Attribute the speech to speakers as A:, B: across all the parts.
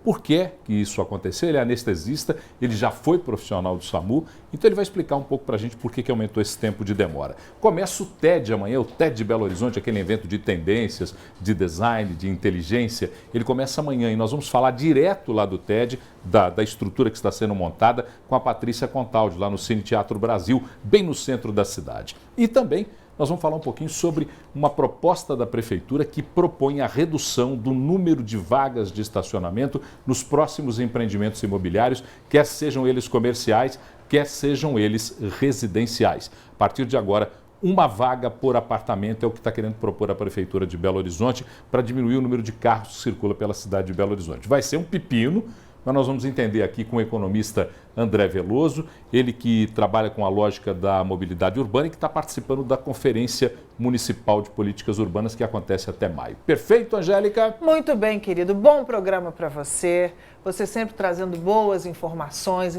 A: por que isso aconteceu. Ele é anestesista, ele já foi profissional do SAMU, então ele vai explicar um pouco para a gente por que aumentou esse tempo de demora. Começa o TED amanhã, o TED de Belo Horizonte, aquele evento de tendências, de design, de inteligência. Ele começa amanhã e nós vamos falar direto lá do TED, da estrutura que está sendo montada, com a Patrícia Contaldi, lá no Cine Teatro Brasil, bem no centro da cidade. E também nós vamos falar um pouquinho sobre uma proposta da Prefeitura que propõe a redução do número de vagas de estacionamento nos próximos empreendimentos imobiliários, quer sejam eles comerciais, quer sejam eles residenciais. A partir de agora, uma vaga por apartamento é o que está querendo propor a Prefeitura de Belo Horizonte para diminuir o número de carros que circulam pela cidade de Belo Horizonte. Vai ser um pepino, mas nós vamos entender aqui com o economista André Veloso, ele que trabalha com a lógica da mobilidade urbana e que está participando da Conferência Municipal de Políticas Urbanas que acontece até maio. Perfeito, Angélica?
B: Muito bem, querido. Bom programa para você. Você sempre trazendo boas informações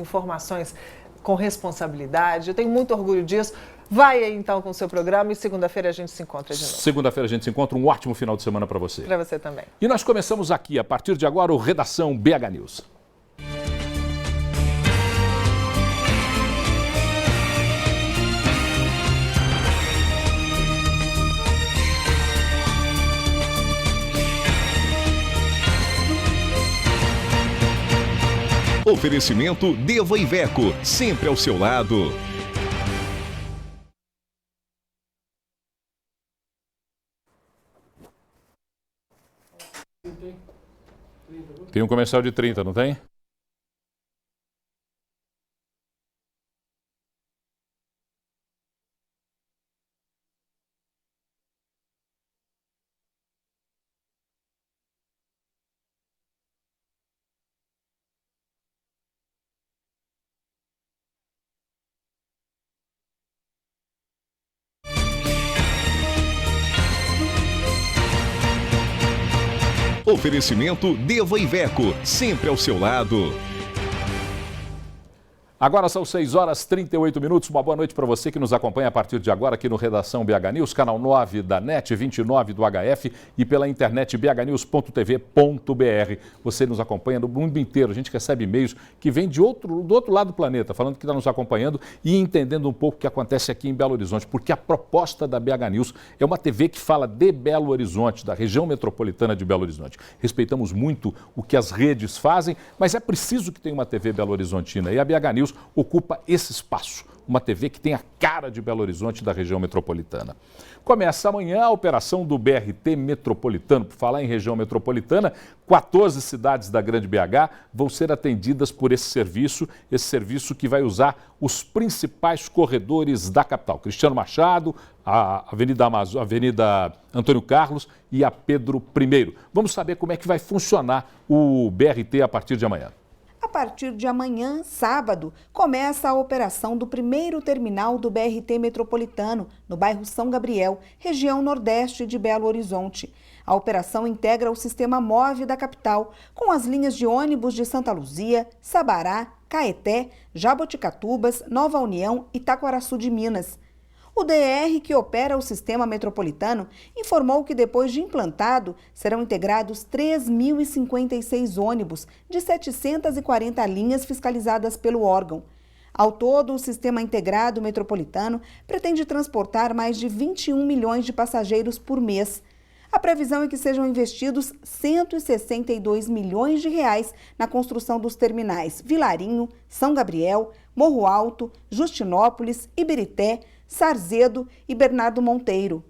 B: com responsabilidade. Eu tenho muito orgulho disso. Vai aí então com o seu programa e segunda-feira a gente se encontra de novo.
A: Segunda-feira a gente se encontra. Um ótimo final de semana para você.
B: Para você também.
A: E nós começamos aqui, a partir de agora, o Redação BH News.
C: Oferecimento Deva Iveco, sempre ao seu lado.
A: Tem um comercial de 30, não tem?
C: Oferecimento Deva Iveco, sempre ao seu lado.
A: Agora são 6h38. Uma boa noite para você que nos acompanha a partir de agora aqui no Redação BH News, canal 9 da NET, 29 do HF e pela internet bhnews.tv.br. Você nos acompanha no mundo inteiro. A gente recebe e-mails que vêm do outro lado do planeta, falando que está nos acompanhando e entendendo um pouco o que acontece aqui em Belo Horizonte, porque a proposta da BH News é uma TV que fala de Belo Horizonte, da região metropolitana de Belo Horizonte. Respeitamos muito o que as redes fazem, mas é preciso que tenha uma TV Belo Horizontina e a BH News ocupa esse espaço, uma TV que tem a cara de Belo Horizonte da região metropolitana. Começa amanhã a operação do BRT Metropolitano. Por falar em região metropolitana, 14 cidades da Grande BH vão ser atendidas por esse serviço que vai usar os principais corredores da capital. Cristiano Machado, a Avenida Antônio Carlos e a Pedro I. Vamos saber como é que vai funcionar o BRT a partir de amanhã.
D: A partir de amanhã, sábado, começa a operação do primeiro terminal do BRT Metropolitano, no bairro São Gabriel, região nordeste de Belo Horizonte. A operação integra o sistema MOVE da capital, com as linhas de ônibus de Santa Luzia, Sabará, Caeté, Jaboticatubas, Nova União e Taquaraçu de Minas. O DR, que opera o sistema metropolitano, informou que depois de implantado, serão integrados 3.056 ônibus de 740 linhas fiscalizadas pelo órgão. Ao todo, o sistema integrado metropolitano pretende transportar mais de 21 milhões de passageiros por mês. A previsão é que sejam investidos 162 milhões de reais na construção dos terminais Vilarinho, São Gabriel, Morro Alto, Justinópolis, Ibirité, Sarzedo e Bernardo Monteiro.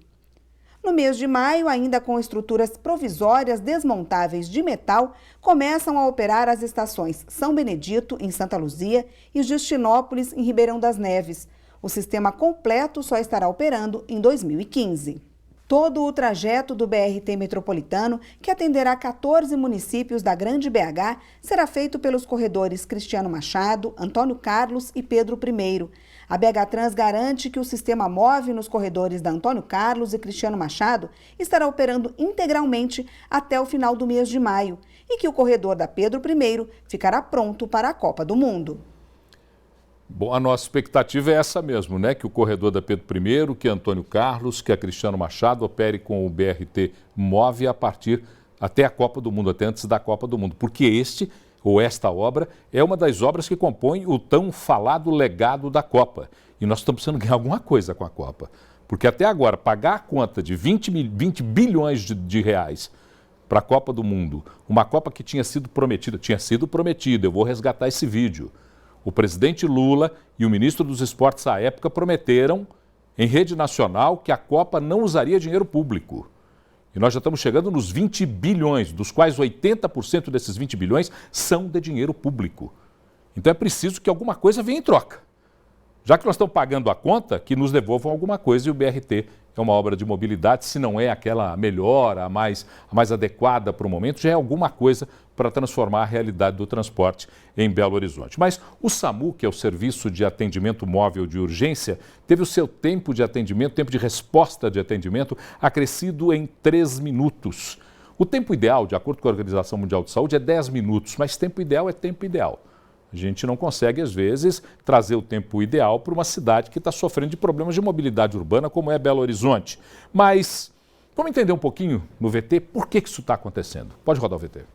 D: No mês de maio, ainda com estruturas provisórias desmontáveis de metal, começam a operar as estações São Benedito, em Santa Luzia, e Justinópolis, em Ribeirão das Neves. O sistema completo só estará operando em 2015. Todo o trajeto do BRT Metropolitano, que atenderá 14 municípios da Grande BH, será feito pelos corredores Cristiano Machado, Antônio Carlos e Pedro I. A BH Trans garante que o sistema MOVE nos corredores da Antônio Carlos e Cristiano Machado estará operando integralmente até o final do mês de maio e que o corredor da Pedro I ficará pronto para a Copa do Mundo.
A: Bom, a nossa expectativa é essa mesmo, né? Que o corredor da Pedro I, que Antônio Carlos, que a Cristiano Machado opere com o BRT MOVE a partir até a Copa do Mundo, até antes da Copa do Mundo, porque esta obra é uma das obras que compõem o tão falado legado da Copa. E nós estamos precisando ganhar alguma coisa com a Copa. Porque até agora, pagar a conta de 20 bilhões de reais para a Copa do Mundo, uma Copa que tinha sido prometida, eu vou resgatar esse vídeo. O presidente Lula e o ministro dos Esportes à época prometeram em rede nacional que a Copa não usaria dinheiro público. E nós já estamos chegando nos 20 bilhões, dos quais 80% desses 20 bilhões são de dinheiro público. Então é preciso que alguma coisa venha em troca. Já que nós estamos pagando a conta, que nos devolvam alguma coisa, e o BRT é uma obra de mobilidade, se não é aquela melhor, a mais adequada para o momento, já é alguma coisa para transformar a realidade do transporte em Belo Horizonte. Mas o SAMU, que é o Serviço de Atendimento Móvel de Urgência, teve o seu tempo de atendimento, tempo de resposta de atendimento, acrescido em 3 minutos. O tempo ideal, de acordo com a Organização Mundial de Saúde, é 10 minutos, mas tempo ideal é tempo ideal. A gente não consegue, às vezes, trazer o tempo ideal para uma cidade que está sofrendo de problemas de mobilidade urbana, como é Belo Horizonte. Mas vamos entender um pouquinho no VT por que isso está acontecendo. Pode rodar o VT.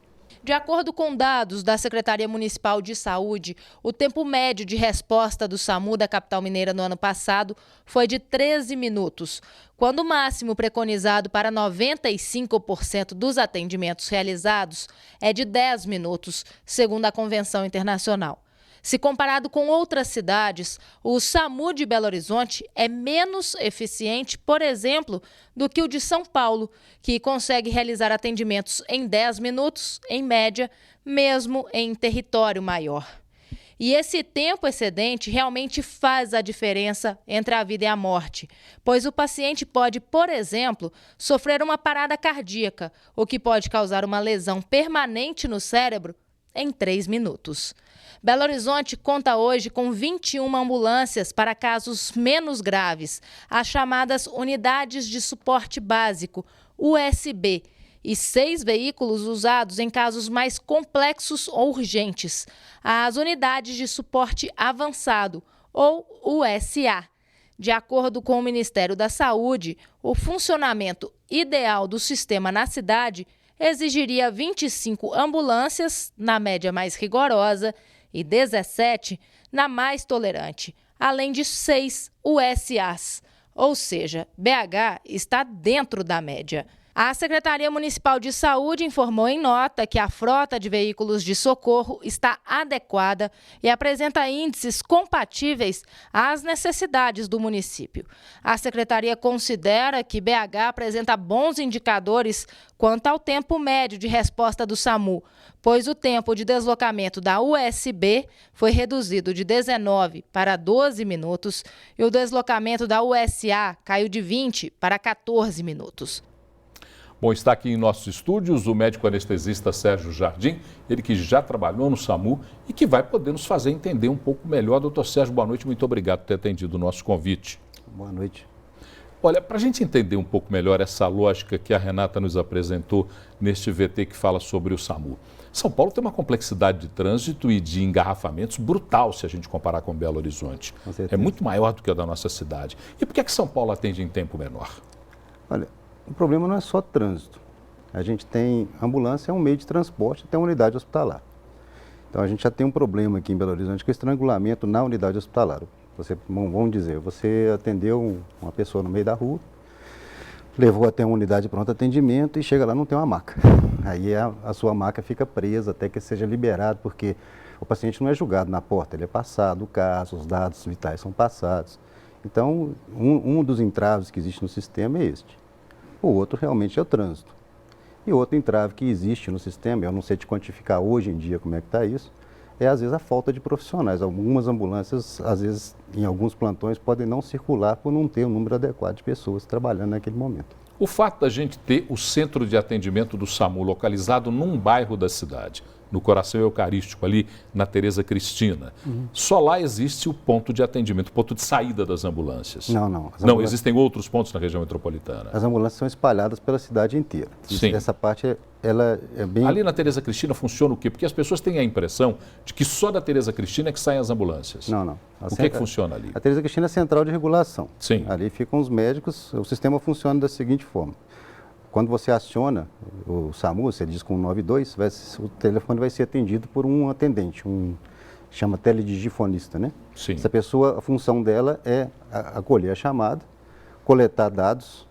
E: De acordo com dados da Secretaria Municipal de Saúde, o tempo médio de resposta do SAMU da capital mineira no ano passado foi de 13 minutos, quando o máximo preconizado para 95% dos atendimentos realizados é de 10 minutos, segundo a Convenção Internacional. Se comparado com outras cidades, o SAMU de Belo Horizonte é menos eficiente, por exemplo, do que o de São Paulo, que consegue realizar atendimentos em 10 minutos, em média, mesmo em território maior. E esse tempo excedente realmente faz a diferença entre a vida e a morte, pois o paciente pode, por exemplo, sofrer uma parada cardíaca, o que pode causar uma lesão permanente no cérebro em 3 minutos. Belo Horizonte conta hoje com 21 ambulâncias para casos menos graves, as chamadas Unidades de Suporte Básico, USB, e 6 veículos usados em casos mais complexos ou urgentes, as Unidades de Suporte Avançado, ou USA. De acordo com o Ministério da Saúde, o funcionamento ideal do sistema na cidade exigiria 25 ambulâncias, na média mais rigorosa, e 17 na mais tolerante, além de 6 USAs, ou seja, BH está dentro da média. A Secretaria Municipal de Saúde informou em nota que a frota de veículos de socorro está adequada e apresenta índices compatíveis às necessidades do município. A Secretaria considera que BH apresenta bons indicadores quanto ao tempo médio de resposta do SAMU, pois o tempo de deslocamento da USB foi reduzido de 19 para 12 minutos e o deslocamento da USA caiu de 20 para 14 minutos.
A: Bom, está aqui em nossos estúdios o médico anestesista Sérgio Jardim, ele que já trabalhou no SAMU e que vai poder nos fazer entender um pouco melhor. Doutor Sérgio, boa noite, muito obrigado por ter atendido o nosso convite.
F: Boa noite.
A: Olha, para a gente entender um pouco melhor essa lógica que a Renata nos apresentou neste VT que fala sobre o SAMU. São Paulo tem uma complexidade de trânsito e de engarrafamentos brutal se a gente comparar com Belo Horizonte. É muito maior do que a da nossa cidade. E por que é que São Paulo atende em tempo menor?
F: Olha, o problema não é só trânsito. A gente tem ambulância, é um meio de transporte até uma unidade hospitalar. Então a gente já tem um problema aqui em Belo Horizonte que é o estrangulamento na unidade hospitalar. Vamos dizer, você atendeu uma pessoa no meio da rua, levou até uma unidade de pronto atendimento e chega lá não tem uma maca. Aí a sua maca fica presa até que seja liberado, porque o paciente não é julgado na porta, ele é passado o caso, os dados vitais são passados. Então, um dos entraves que existe no sistema é este. O outro realmente é o trânsito. E outro entrave que existe no sistema, eu não sei te quantificar hoje em dia como é que está isso, é às vezes a falta de profissionais. Algumas ambulâncias, às vezes, em alguns plantões, podem não circular por não ter um número adequado de pessoas trabalhando naquele momento.
A: O fato da gente ter o centro de atendimento do SAMU localizado num bairro da cidade, no coração eucarístico, ali na Tereza Cristina, só lá existe o ponto de atendimento, o ponto de saída das ambulâncias. Não, existem outros pontos na região metropolitana.
F: As ambulâncias são espalhadas pela cidade inteira.
A: Sim.
F: Essa parte, ela é bem...
A: Ali na Tereza Cristina funciona o quê? Porque as pessoas têm a impressão de que só da Tereza Cristina é que saem as ambulâncias.
F: Não.
A: O que funciona ali?
F: A Tereza Cristina é a central de regulação.
A: Sim.
F: Ali ficam os médicos, o sistema funciona da seguinte forma. quando você aciona o SAMU, você diz com 192, o telefone vai ser atendido por um atendente, chama teledigifonista, né?
A: Sim.
F: Essa pessoa, a função dela é acolher a chamada, coletar dados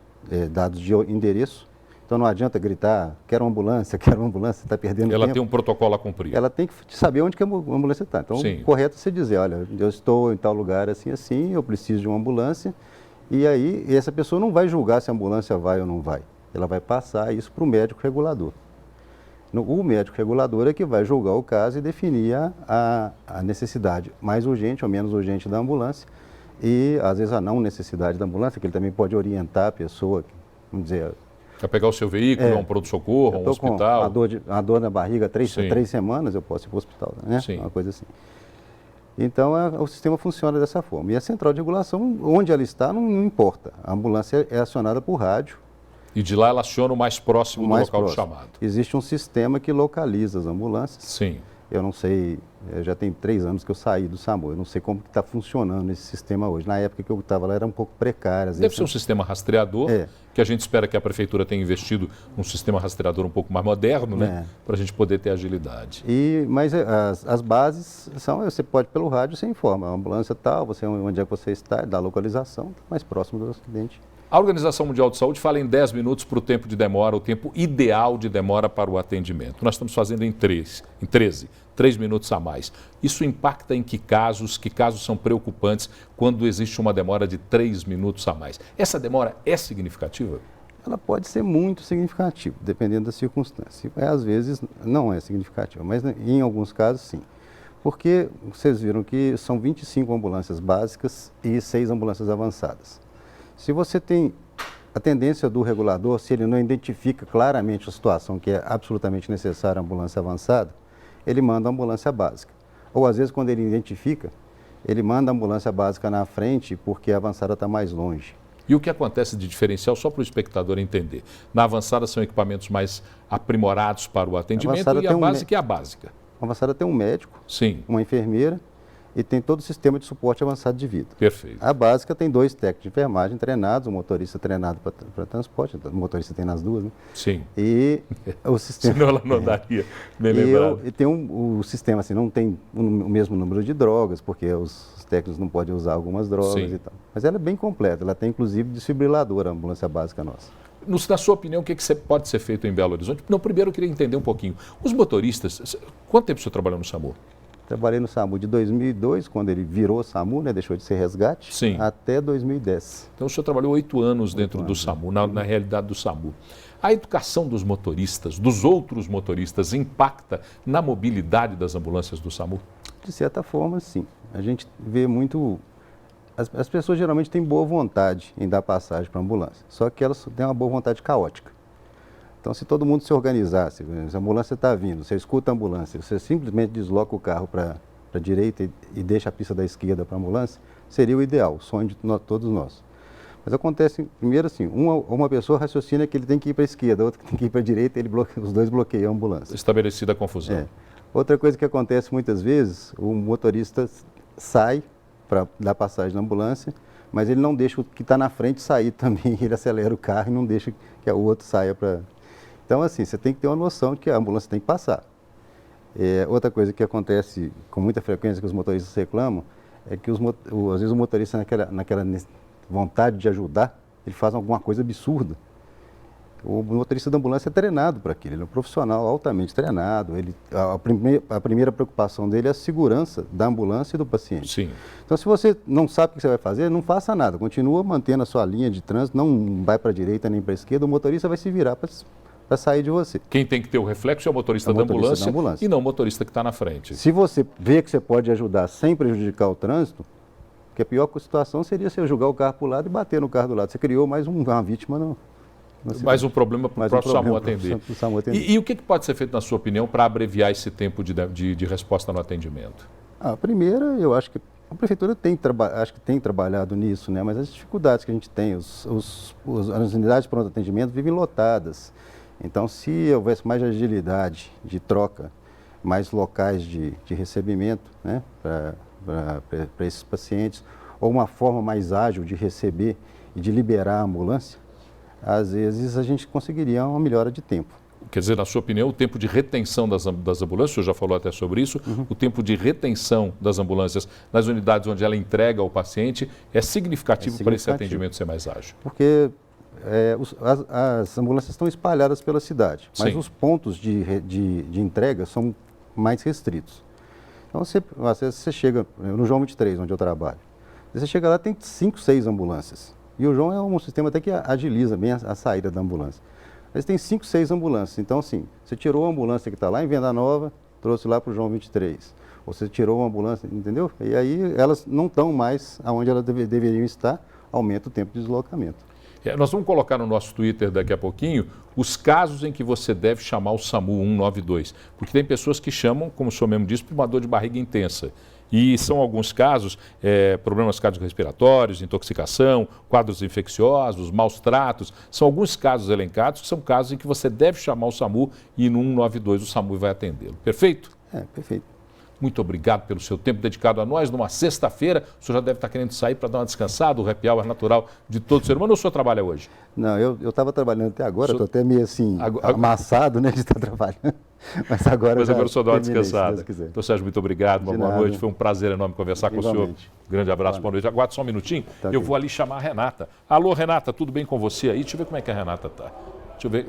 F: de endereço. Então não adianta gritar, quero uma ambulância, está perdendo tempo.
A: Ela tem um protocolo a cumprir.
F: Ela tem que saber onde que a ambulância está. Então,
A: Sim.
F: O correto é você dizer, olha, eu estou em tal lugar assim, assim, eu preciso de uma ambulância. E aí, essa pessoa não vai julgar se a ambulância vai ou não vai. Ela vai passar isso para o médico regulador. O médico regulador é que vai julgar o caso e definir a necessidade mais urgente ou menos urgente da ambulância. E, às vezes, a não necessidade da ambulância, que ele também pode orientar a pessoa, vamos dizer...
A: Para pegar o seu veículo, um pronto-socorro, um hospital.
F: Com uma dor na barriga, três semanas, eu posso ir para o hospital, né?
A: Sim.
F: Uma coisa assim. Então, o sistema funciona dessa forma. E a central de regulação, onde ela está, não importa. A ambulância é acionada por rádio.
A: E de lá ela aciona o mais próximo do local do chamado.
F: Existe um sistema que localiza as ambulâncias.
A: Sim.
F: Eu não sei, já tem 3 anos que eu saí do SAMU, eu não sei como está funcionando esse sistema hoje. Na época que eu estava lá era um pouco precário.
A: Deve ser um sistema rastreador, que a gente espera que a Prefeitura tenha investido num sistema rastreador um pouco mais moderno, né? Para a gente poder ter agilidade.
F: Mas as bases são, você pode pelo rádio, você informa, a ambulância tal, onde é que você está, da localização, mais próximo do acidente.
A: A Organização Mundial de Saúde fala em 10 minutos para o tempo de demora, o tempo ideal de demora para o atendimento. Nós estamos fazendo em 13, 3 minutos a mais. Isso impacta em que casos são preocupantes quando existe uma demora de 3 minutos a mais? Essa demora é significativa?
F: Ela pode ser muito significativa, dependendo da circunstância. Às vezes não é significativa, mas em alguns casos sim. Porque vocês viram que são 25 ambulâncias básicas e 6 ambulâncias avançadas. Se você tem a tendência do regulador, se ele não identifica claramente a situação que é absolutamente necessária a ambulância avançada, ele manda a ambulância básica. Ou às vezes quando ele identifica, ele manda a ambulância básica na frente porque a avançada está mais longe.
A: E o que acontece de diferencial, só para o espectador entender? Na avançada são equipamentos mais aprimorados para o atendimento e a básica é a básica.
F: A avançada tem um médico, uma enfermeira, e tem todo o sistema de suporte avançado de vida.
A: Perfeito.
F: A básica tem 2 técnicos de enfermagem treinados, o motorista treinado para transporte, o motorista tem nas duas, né?
A: Sim.
F: E o sistema...
A: Senão ela não daria, bem lembrado.
F: E tem o sistema, assim, não tem o mesmo número de drogas, porque os técnicos não podem usar algumas drogas e tal. Mas ela é bem completa, ela tem inclusive desfibrilador, a ambulância básica nossa.
A: Na sua opinião, o que pode ser feito em Belo Horizonte? Não, primeiro eu queria entender um pouquinho. Os motoristas, quanto tempo o senhor trabalhou no SAMU?
F: Trabalhei no SAMU de 2002, quando ele virou SAMU, né, deixou de ser resgate, até 2010.
A: Então o senhor trabalhou 8 anos dentro do SAMU, na realidade do SAMU. A educação dos motoristas, dos outros motoristas, impacta na mobilidade das ambulâncias do SAMU?
F: De certa forma, sim. A gente vê muito... As pessoas geralmente têm boa vontade em dar passagem para a ambulância, só que elas têm uma boa vontade caótica. Então, se todo mundo se organizasse, se a ambulância está vindo, você escuta a ambulância, você simplesmente desloca o carro para a direita e deixa a pista da esquerda para a ambulância, seria o ideal, o sonho de todos nós. Mas acontece, primeiro assim, uma pessoa raciocina que ele tem que ir para a esquerda, outra que tem que ir para a direita, os dois bloqueiam a ambulância.
A: Estabelecida a confusão.
F: Outra coisa que acontece muitas vezes, o motorista sai para dar passagem na ambulância, mas ele não deixa o que está na frente sair também, ele acelera o carro e não deixa que o outro saia para... Então, assim, você tem que ter uma noção de que a ambulância tem que passar. Outra coisa que acontece com muita frequência que os motoristas reclamam é que às vezes o motorista, naquela vontade de ajudar, ele faz alguma coisa absurda. O motorista da ambulância é treinado para aquilo, ele é um profissional altamente treinado. A primeira preocupação dele é a segurança da ambulância e do paciente.
A: Sim.
F: Então, se você não sabe o que você vai fazer, não faça nada. Continua mantendo a sua linha de trânsito, não vai para a direita nem para a esquerda, o motorista vai se virar para sair de você.
A: Quem tem que ter o reflexo é o motorista, da ambulância e não o motorista que está na frente.
F: Se você vê que você pode ajudar sem prejudicar o trânsito, porque a pior situação seria você jogar o carro para o lado e bater no carro do lado. Você criou mais uma vítima no...
A: Mais um problema para o próprio SAMU atender. E o que pode ser feito, na sua opinião, para abreviar esse tempo de resposta no atendimento?
F: A primeira, eu acho que a Prefeitura tem trabalhado nisso, né? Mas as dificuldades que a gente tem, as unidades de pronto atendimento vivem lotadas. Então, se houvesse mais agilidade de troca, mais locais de recebimento, né, para esses pacientes, ou uma forma mais ágil de receber e de liberar a ambulância, às vezes a gente conseguiria uma melhora de tempo.
A: Quer dizer, na sua opinião, o tempo de retenção das ambulâncias, o senhor já falou até sobre isso, o tempo de retenção das ambulâncias nas unidades onde ela entrega ao paciente é significativo para esse atendimento ser mais ágil?
F: Porque as ambulâncias estão espalhadas pela cidade, mas os pontos de entrega são mais restritos. Então, às vezes você chega no João 23, onde eu trabalho, você chega lá, tem 5, 6 ambulâncias. E o João é um sistema até que agiliza bem a saída da ambulância. Mas tem 5, 6 ambulâncias. Então, assim, você tirou a ambulância que está lá em Venda Nova, trouxe lá para o João 23. Ou você tirou uma ambulância, entendeu? E aí elas não estão mais onde elas deveriam estar, aumenta o tempo de deslocamento.
A: Nós vamos colocar no nosso Twitter daqui a pouquinho os casos em que você deve chamar o SAMU 192. Porque tem pessoas que chamam, como o senhor mesmo disse, por uma dor de barriga intensa. E são alguns casos, problemas cardiorrespiratórios, intoxicação, quadros infecciosos, maus tratos. São alguns casos elencados que são casos em que você deve chamar o SAMU e no 192 o SAMU vai atendê-lo. Perfeito?
F: Perfeito.
A: Muito obrigado pelo seu tempo dedicado a nós numa sexta-feira. O senhor já deve estar querendo sair para dar uma descansada, o happy hour natural de todo ser humano, ou o senhor trabalha hoje?
F: Não, eu estava trabalhando até agora, estou até meio assim, amassado, né, de estar trabalhando. Mas agora o senhor dá uma descansada.
A: Então, Sérgio, muito obrigado, uma boa noite. Foi um prazer enorme conversar com o senhor. Grande abraço, boa noite. Aguarde só um minutinho, eu vou ali chamar a Renata. Alô, Renata, tudo bem com você aí? Deixa eu ver como é que a Renata está. Deixa eu ver,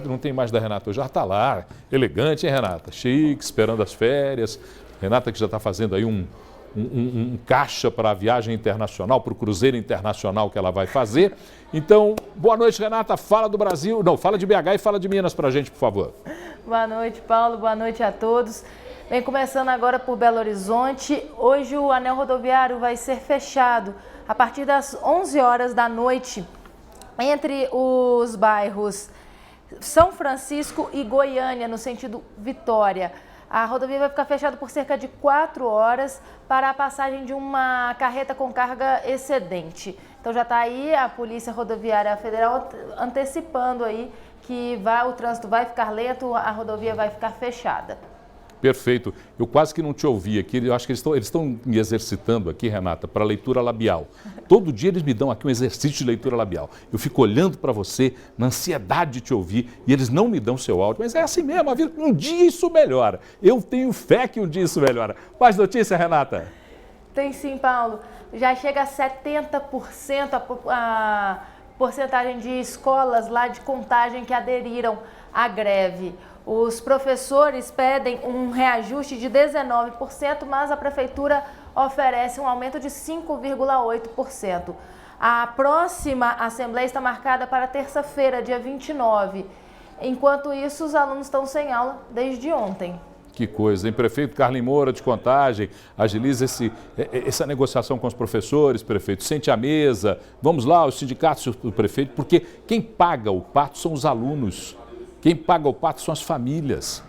A: não tem mais da Renata hoje, já está lá, elegante, hein, Renata? Chique, esperando as férias. Renata que já está fazendo aí um caixa para a viagem internacional, para o cruzeiro internacional que ela vai fazer. Então, boa noite, Renata. Fala do Brasil, não, fala de BH e fala de Minas para a gente, por favor.
E: Boa noite, Paulo. Boa noite a todos. Vem começando agora por Belo Horizonte. Hoje o anel rodoviário vai ser fechado a partir das 11 horas da noite entre os bairros São Francisco e Goiânia, no sentido Vitória. A rodovia vai ficar fechada por cerca de 4 horas para a passagem de uma carreta com carga excedente. Então já está aí a Polícia Rodoviária Federal antecipando aí que o trânsito vai ficar lento, a rodovia vai ficar fechada.
A: Perfeito. Eu quase que não te ouvi aqui. Eu acho que eles estão me exercitando aqui, Renata, para leitura labial. Todo dia eles me dão aqui um exercício de leitura labial. Eu fico olhando para você, na ansiedade de te ouvir, e eles não me dão seu áudio. Mas é assim mesmo, a vida. Um dia isso melhora. Eu tenho fé que um dia isso melhora. Mais notícia, Renata?
E: Tem sim, Paulo. Já chega a 70% a porcentagem de escolas lá de Contagem que aderiram à greve. Os professores pedem um reajuste de 19%, mas a prefeitura oferece um aumento de 5,8%. A próxima assembleia está marcada para terça-feira, dia 29. Enquanto isso, os alunos estão sem aula desde ontem.
A: Que coisa, hein? Prefeito Carlinhos Moura de Contagem, agiliza essa negociação com os professores, prefeito. Sente à mesa, vamos lá, os sindicatos do prefeito, porque quem paga o pato são os alunos. Quem paga o pato são as famílias.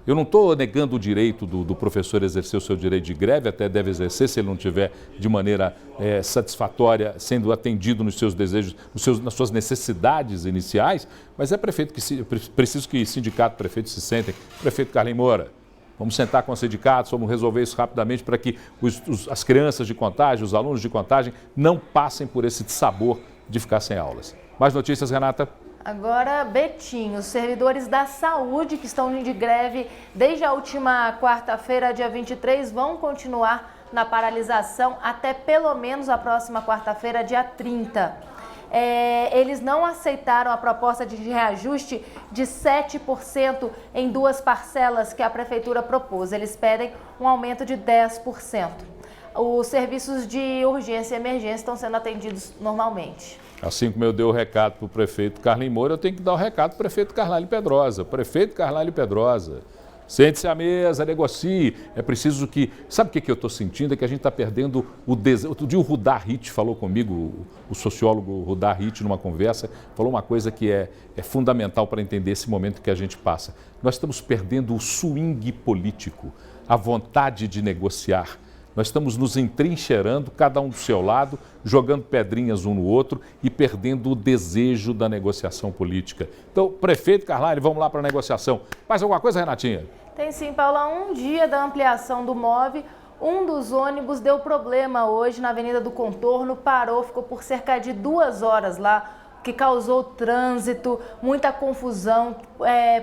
A: Eu não estou negando o direito do professor exercer o seu direito de greve, até deve exercer se ele não tiver de maneira satisfatória, sendo atendido nos seus desejos, nas suas necessidades iniciais, mas é preciso que sindicato e prefeito se sentem. Prefeito Carlinhos Moura, vamos sentar com os sindicatos, vamos resolver isso rapidamente para que as crianças de Contagem, os alunos de Contagem, não passem por esse dissabor de ficar sem aulas. Mais notícias, Renata?
E: Agora, Betim, os servidores da saúde que estão de greve desde a última quarta-feira, dia 23, vão continuar na paralisação até pelo menos a próxima quarta-feira, dia 30. Eles não aceitaram a proposta de reajuste de 7% em 2 parcelas que a prefeitura propôs. Eles pedem um aumento de 10%. Os serviços de urgência e emergência estão sendo atendidos normalmente.
A: Assim como eu dei o recado para o prefeito Carlinhos Moura, eu tenho que dar o recado para o prefeito Carlalho Pedrosa. Prefeito Carlalho Pedrosa, sente-se à mesa, negocie. É preciso que... Sabe o que eu estou sentindo? É que a gente está perdendo o desejo. Outro dia o Rudar Hit falou comigo, o sociólogo Rudar Hit, numa conversa, falou uma coisa que é fundamental para entender esse momento que a gente passa. Nós estamos perdendo o swing político, a vontade de negociar. Nós estamos nos entrincheirando, cada um do seu lado, jogando pedrinhas um no outro e perdendo o desejo da negociação política. Então, prefeito Carlalho, vamos lá para a negociação. Mais alguma coisa, Renatinha?
E: Tem sim, Paulo. Há um dia da ampliação do MOVE, um dos ônibus deu problema hoje na Avenida do Contorno, parou, ficou por cerca de 2 horas lá. que causou trânsito, muita confusão.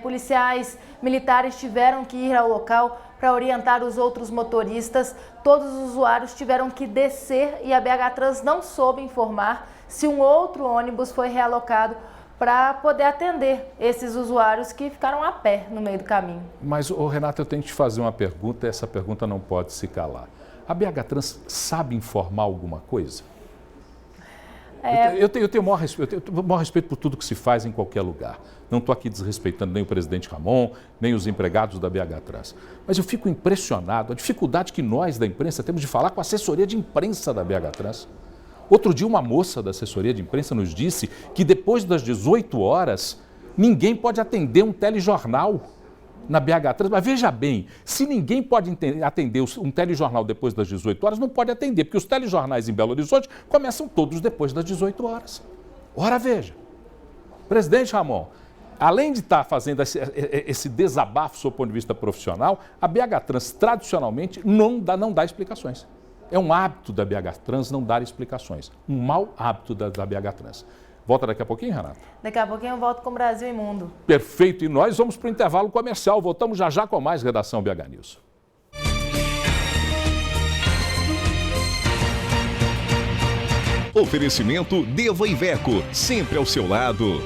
E: Policiais militares tiveram que ir ao local para orientar os outros motoristas. Todos os usuários tiveram que descer e a BH Trans não soube informar se um outro ônibus foi realocado para poder atender esses usuários que ficaram a pé no meio do caminho.
A: Mas, Renata, eu tenho que te fazer uma pergunta e essa pergunta não pode se calar. A BH Trans sabe informar alguma coisa? Eu tenho o maior respeito por tudo que se faz em qualquer lugar. Não estou aqui desrespeitando nem o presidente Ramon, nem os empregados da BH Trans. Mas eu fico impressionado, a dificuldade que nós da imprensa temos de falar com a assessoria de imprensa da BH Trans. Outro dia uma moça da assessoria de imprensa nos disse que depois das 18 horas ninguém pode atender um telejornal na BH Trans. Mas veja bem, se ninguém pode atender um telejornal depois das 18 horas, não pode atender, porque os telejornais em Belo Horizonte começam todos depois das 18 horas. Ora, veja, presidente Ramon, além de estar fazendo esse desabafo sob o ponto de vista profissional, a BH Trans tradicionalmente não dá explicações. É um hábito da BH Trans não dar explicações. Um mau hábito da BH Trans. Volta daqui a pouquinho, Renata?
E: Daqui a pouquinho eu volto com Brasil e Mundo.
A: Perfeito. E nós vamos para o intervalo comercial. Voltamos já já com mais Redação BH News.
C: Oferecimento Deva Iveco, sempre ao seu lado.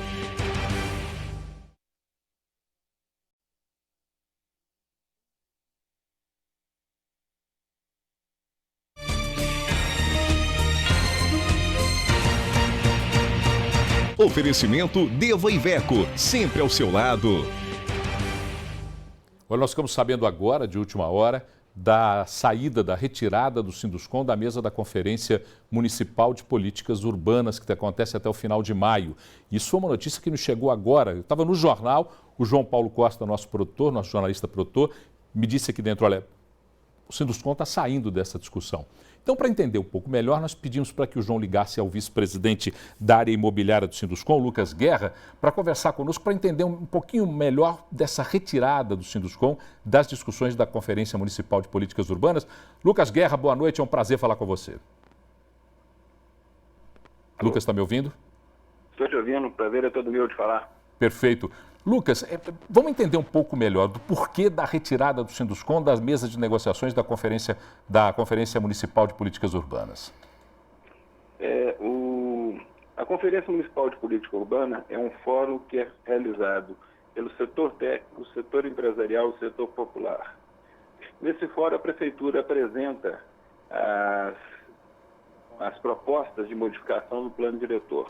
C: Oferecimento Deva Iveco, sempre ao seu lado.
A: Olha, nós ficamos sabendo agora, de última hora, da saída, da retirada do Sinduscom da mesa da Conferência Municipal de Políticas Urbanas, que acontece até o final de maio. Isso foi uma notícia que nos chegou agora. Eu estava no jornal, o João Paulo Costa, nosso produtor, nosso jornalista produtor, me disse aqui dentro, olha, o Sinduscom está saindo dessa discussão. Então, para entender um pouco melhor, nós pedimos para que o João ligasse ao vice-presidente da área imobiliária do Sinduscom, Lucas Guerra, para conversar conosco, para entender um pouquinho melhor dessa retirada do Sinduscom das discussões da Conferência Municipal de Políticas Urbanas. Lucas Guerra, boa noite, é um prazer falar com você. Alô. Lucas, está me ouvindo?
G: Estou te ouvindo, o prazer é todo meu de falar.
A: Perfeito. Lucas, vamos entender um pouco melhor do porquê da retirada do Sinduscom das mesas de negociações da Conferência Municipal de Políticas Urbanas.
G: A Conferência Municipal de Política Urbana é um fórum que é realizado pelo setor técnico, o setor empresarial e o setor popular. Nesse fórum, a Prefeitura apresenta as propostas de modificação do plano diretor.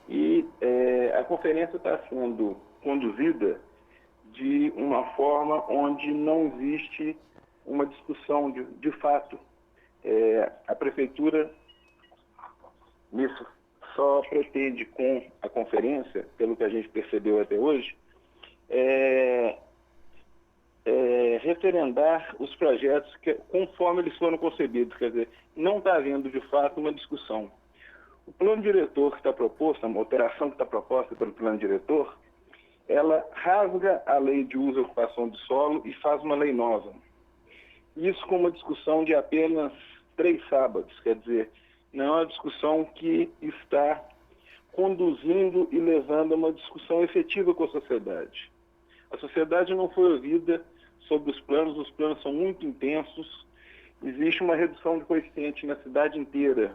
G: E a conferência está sendo conduzida de uma forma onde não existe uma discussão de fato. A Prefeitura, nisso, só pretende com a conferência, pelo que a gente percebeu até hoje, referendar os projetos conforme eles foram concebidos. Quer dizer, não está havendo de fato uma discussão. O plano diretor que está proposto, a alteração que está proposta pelo plano diretor, ela rasga a lei de uso e ocupação de solo e faz uma lei nova. Isso com uma discussão de apenas 3 sábados, quer dizer, não é uma discussão que está conduzindo e levando a uma discussão efetiva com a sociedade. A sociedade não foi ouvida sobre os planos são muito intensos, existe uma redução de coeficiente na cidade inteira,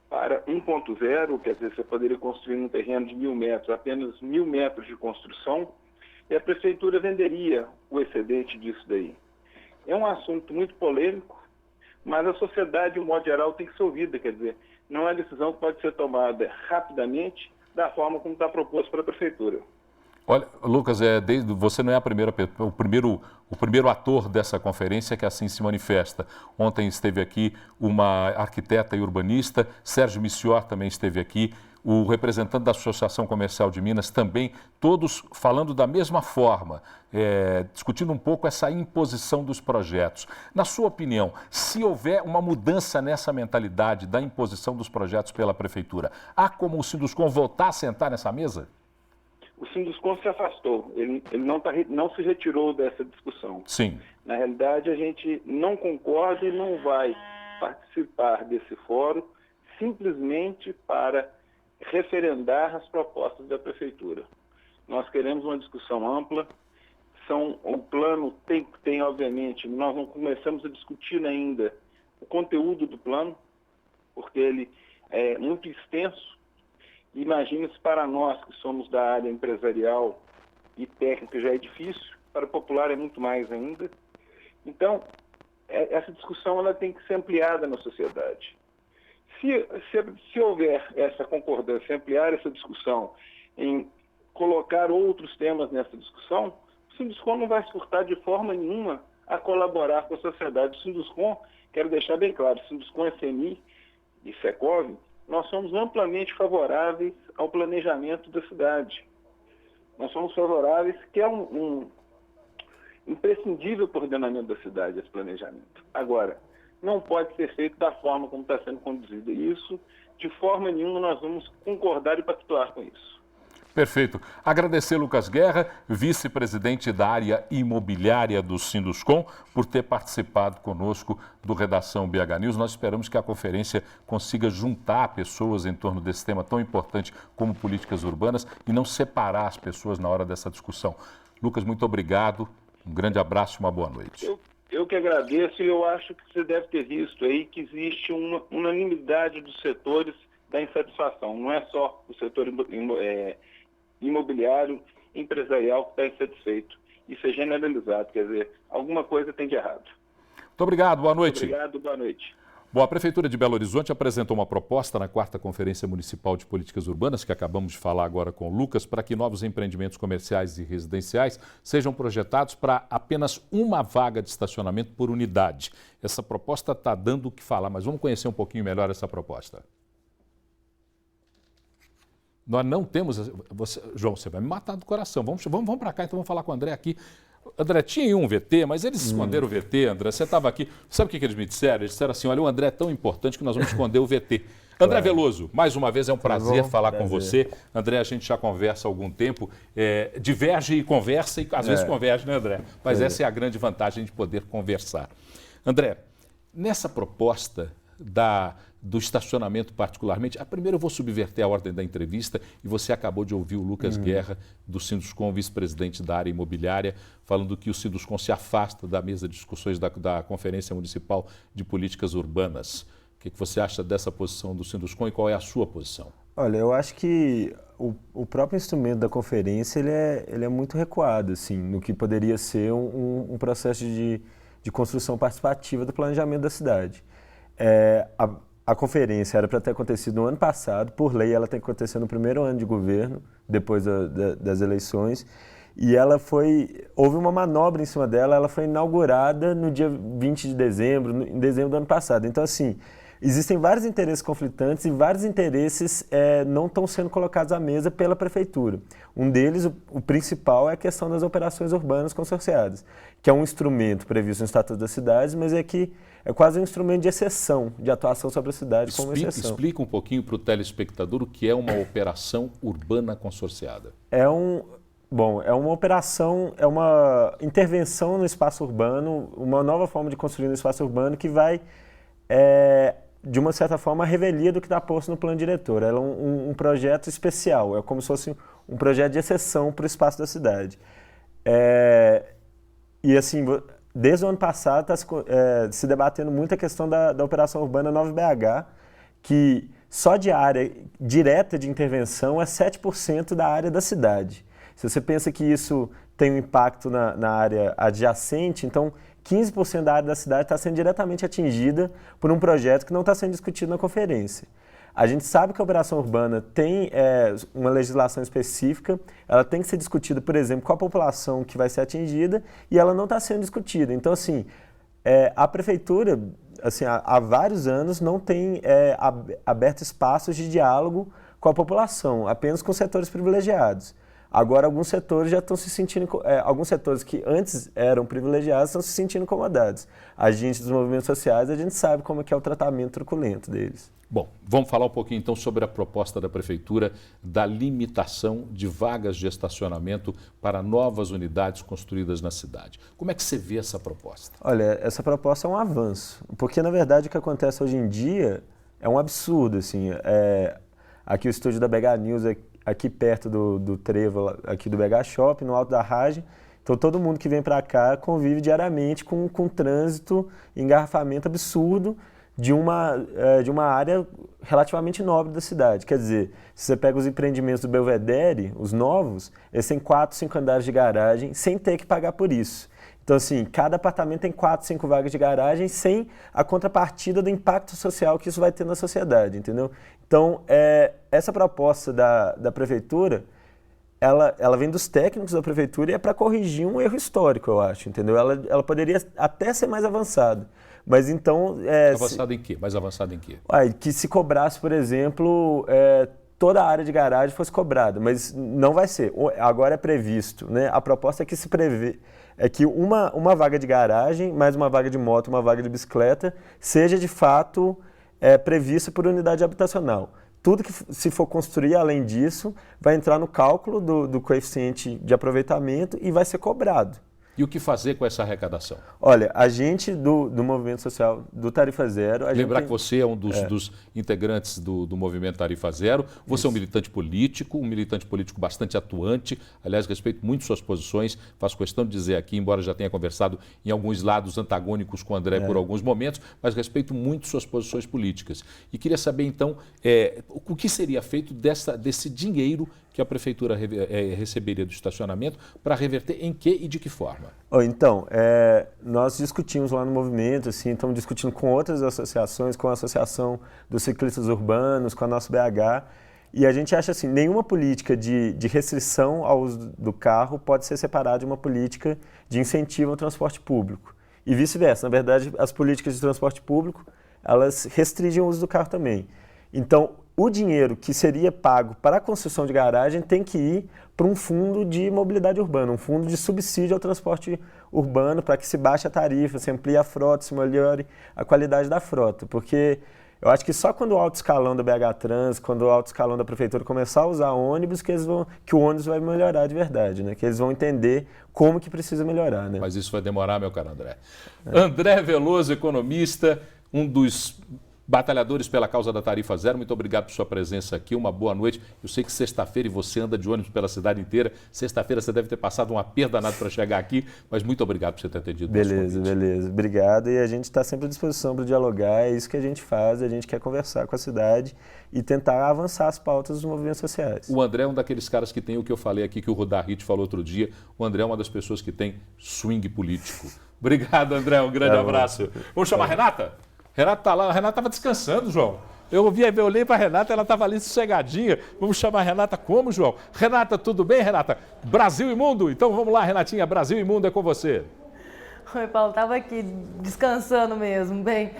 G: para 1.0, quer dizer, você poderia construir um terreno de 1.000 metros, apenas 1.000 metros de construção, e a Prefeitura venderia o excedente disso daí. É um assunto muito polêmico, mas a sociedade, de um modo geral, tem que ser ouvida, quer dizer, não é uma decisão que pode ser tomada rapidamente, da forma como está proposto pela Prefeitura.
A: Olha, Lucas, você não é o primeiro ator dessa conferência que assim se manifesta. Ontem esteve aqui uma arquiteta e urbanista, Sérgio Missior também esteve aqui, o representante da Associação Comercial de Minas também, todos falando da mesma forma, discutindo um pouco essa imposição dos projetos. Na sua opinião, se houver uma mudança nessa mentalidade da imposição dos projetos pela Prefeitura, há como o Sinduscom voltar a sentar nessa mesa?
G: O Sinduscom se afastou, ele não se retirou dessa discussão.
A: Sim.
G: Na realidade, a gente não concorda e não vai participar desse fórum simplesmente para referendar as propostas da Prefeitura. Nós queremos uma discussão ampla. O plano tem, obviamente, nós não começamos a discutir ainda o conteúdo do plano, porque ele é muito extenso. Imagina-se para nós que somos da área empresarial e técnica já é difícil, para o popular é muito mais ainda. Então, essa discussão ela tem que ser ampliada na sociedade. Se houver essa concordância, ampliar essa discussão, em colocar outros temas nessa discussão, o Sinduscon não vai se furtar de forma nenhuma a colaborar com a sociedade. O Sinduscon, quero deixar bem claro, o Sinduscon, SMI e Secov, nós somos amplamente favoráveis ao planejamento da cidade. Nós somos favoráveis, que é um imprescindível para o ordenamento da cidade, esse planejamento. Agora, não pode ser feito da forma como está sendo conduzido. Isso, de forma nenhuma, nós vamos concordar e pactuar com isso.
A: Perfeito. Agradecer Lucas Guerra, vice-presidente da área imobiliária do Sinduscon, por ter participado conosco do Redação BH News. Nós esperamos que a conferência consiga juntar pessoas em torno desse tema tão importante como políticas urbanas e não separar as pessoas na hora dessa discussão. Lucas, muito obrigado. Um grande abraço e uma boa noite.
G: Eu que agradeço, e eu acho que você deve ter visto aí que existe uma unanimidade dos setores da insatisfação. Não é só o setor imobiliário, empresarial que está insatisfeito. Isso é generalizado, quer dizer, alguma coisa tem de errado.
A: Muito obrigado, boa noite.
G: Obrigado, boa noite.
A: Bom, a Prefeitura de Belo Horizonte apresentou uma proposta na 4ª Conferência Municipal de Políticas Urbanas, que acabamos de falar agora com o Lucas, para que novos empreendimentos comerciais e residenciais sejam projetados para apenas uma vaga de estacionamento por unidade. Essa proposta está dando o que falar, mas vamos conhecer um pouquinho melhor essa proposta. Nós não temos... João, você vai me matar do coração. Vamos para cá, então vamos falar com o André aqui. André, tinha um VT, mas eles esconderam o VT, André. Você estava aqui. Sabe o que eles me disseram? Eles disseram assim, olha, o André é tão importante que nós vamos esconder o VT. André Veloso, mais uma vez é um prazer falar com você. André, a gente já conversa há algum tempo. Diverge e conversa, e às vezes converge, né, André? Mas essa é a grande vantagem de poder conversar. André, nessa proposta do estacionamento particularmente, primeiro eu vou subverter a ordem da entrevista e você acabou de ouvir o Lucas Guerra, do Sinduscon, vice-presidente da área imobiliária, falando que o Sinduscon se afasta da mesa de discussões da Conferência Municipal de Políticas Urbanas. O que você acha dessa posição do Sinduscon e qual é a sua posição?
H: Olha, eu acho que o próprio instrumento da conferência ele é muito recuado, assim, no que poderia ser um processo de construção participativa do planejamento da cidade. A conferência era para ter acontecido no ano passado, por lei ela tem que acontecer no primeiro ano de governo, depois das eleições, e houve uma manobra em cima dela, ela foi inaugurada no dia 20 de dezembro, em dezembro do ano passado. Então, assim, existem vários interesses conflitantes e vários interesses não estão sendo colocados à mesa pela Prefeitura. Um deles, o principal, é a questão das operações urbanas consorciadas, que é um instrumento previsto no Estatuto das Cidades, mas é quase um instrumento de exceção, de atuação sobre a cidade como exceção.
A: Explica um pouquinho para o telespectador o que é uma operação urbana consorciada.
H: É uma operação, é uma intervenção no espaço urbano, uma nova forma de construir no espaço urbano que vai, de uma certa forma, a revelia do que está posto no plano diretor. Ela é um projeto especial, é como se fosse um projeto de exceção para o espaço da cidade. E assim, desde o ano passado está se debatendo muito a questão da Operação Urbana 9BH, que só de área direta de intervenção é 7% da área da cidade. Se você pensa que isso tem um impacto na área adjacente, então 15% da área da cidade está sendo diretamente atingida por um projeto que não está sendo discutido na conferência. A gente sabe que a operação urbana tem uma legislação específica, ela tem que ser discutida, por exemplo, com a população que vai ser atingida, e ela não está sendo discutida. Então, assim, a Prefeitura, assim, há vários anos, não tem aberto espaços de diálogo com a população, apenas com setores privilegiados. Agora, alguns setores já estão se sentindo, alguns setores que antes eram privilegiados estão se sentindo incomodados. A gente dos movimentos sociais, a gente sabe como é que é o tratamento truculento deles.
A: Bom, vamos falar um pouquinho então sobre a proposta da Prefeitura da limitação de vagas de estacionamento para novas unidades construídas na cidade. Como é que você vê essa proposta?
H: Olha, essa proposta é um avanço, porque na verdade o que acontece hoje em dia é um absurdo, assim, aqui o estúdio da BH News, aqui perto do trevo, aqui do BH Shopping, no Alto da Rage. Então todo mundo que vem para cá convive diariamente com trânsito, engarrafamento absurdo de uma área relativamente nobre da cidade. Quer dizer, se você pega os empreendimentos do Belvedere, os novos, eles têm 4, 5 andares de garagem sem ter que pagar por isso. Então, assim, cada apartamento tem 4, 5 vagas de garagem sem a contrapartida do impacto social que isso vai ter na sociedade, entendeu? Então, essa proposta da prefeitura, ela vem dos técnicos da prefeitura e é para corrigir um erro histórico, eu acho, entendeu? Ela poderia até ser mais avançada. Mas então...
A: Avançado em quê? Mais avançado em quê?
H: Que se cobrasse, por exemplo, toda a área de garagem fosse cobrada, mas não vai ser. Agora é previsto, né? A proposta é que se prevê que uma vaga de garagem, mais uma vaga de moto, uma vaga de bicicleta, seja de fato prevista por unidade habitacional. Tudo que se for construir além disso vai entrar no cálculo do coeficiente de aproveitamento e vai ser cobrado.
A: E o que fazer com essa arrecadação?
H: Olha, a gente do Movimento Social do Tarifa Zero...
A: Lembrar que você é um dos integrantes do Movimento Tarifa Zero. Você é um militante político bastante atuante. Aliás, respeito muito suas posições. Faço questão de dizer aqui, embora já tenha conversado em alguns lados antagônicos com o André por alguns momentos, mas respeito muito suas posições políticas. E queria saber, então, o que seria feito desse dinheiro que a prefeitura receberia do estacionamento para reverter em que e de que forma?
H: Então, nós discutimos lá no movimento, assim, estamos discutindo com outras associações, com a Associação dos Ciclistas Urbanos, com a nossa BH, e a gente acha assim, nenhuma política de restrição ao uso do carro pode ser separada de uma política de incentivo ao transporte público. E vice-versa, na verdade, as políticas de transporte público, elas restringem o uso do carro também. Então, o dinheiro que seria pago para a construção de garagem tem que ir para um fundo de mobilidade urbana, um fundo de subsídio ao transporte urbano para que se baixe a tarifa, se amplie a frota, se melhore a qualidade da frota. Porque eu acho que só quando o alto escalão da BH Trans, quando o alto escalão da prefeitura começar a usar ônibus, que o ônibus vai melhorar de verdade, né? Que eles vão entender como que precisa melhorar, né?
A: Mas isso vai demorar, meu caro André. André Veloso, economista, um dos batalhadores pela causa da Tarifa Zero, muito obrigado por sua presença aqui, uma boa noite. Eu sei que sexta-feira e você anda de ônibus pela cidade inteira, sexta-feira você deve ter passado um aperto danado para chegar aqui, mas muito obrigado por você ter atendido.
H: Beleza. Obrigado, e a gente está sempre à disposição para dialogar, é isso que a gente faz, a gente quer conversar com a cidade e tentar avançar as pautas dos movimentos sociais.
A: O André é um daqueles caras que tem o que eu falei aqui, que o Rudahit falou outro dia, o André é uma das pessoas que tem swing político. Obrigado, André, um grande abraço. Vamos chamar a Renata? Renata está lá, a Renata estava descansando, João. Eu olhei para a Renata, ela estava ali sossegadinha. Vamos chamar a Renata como, João? Renata, tudo bem, Renata? Brasil e Mundo? Então vamos lá, Renatinha, Brasil e Mundo é com você.
I: Oi, Paulo, estava aqui descansando mesmo. Bem,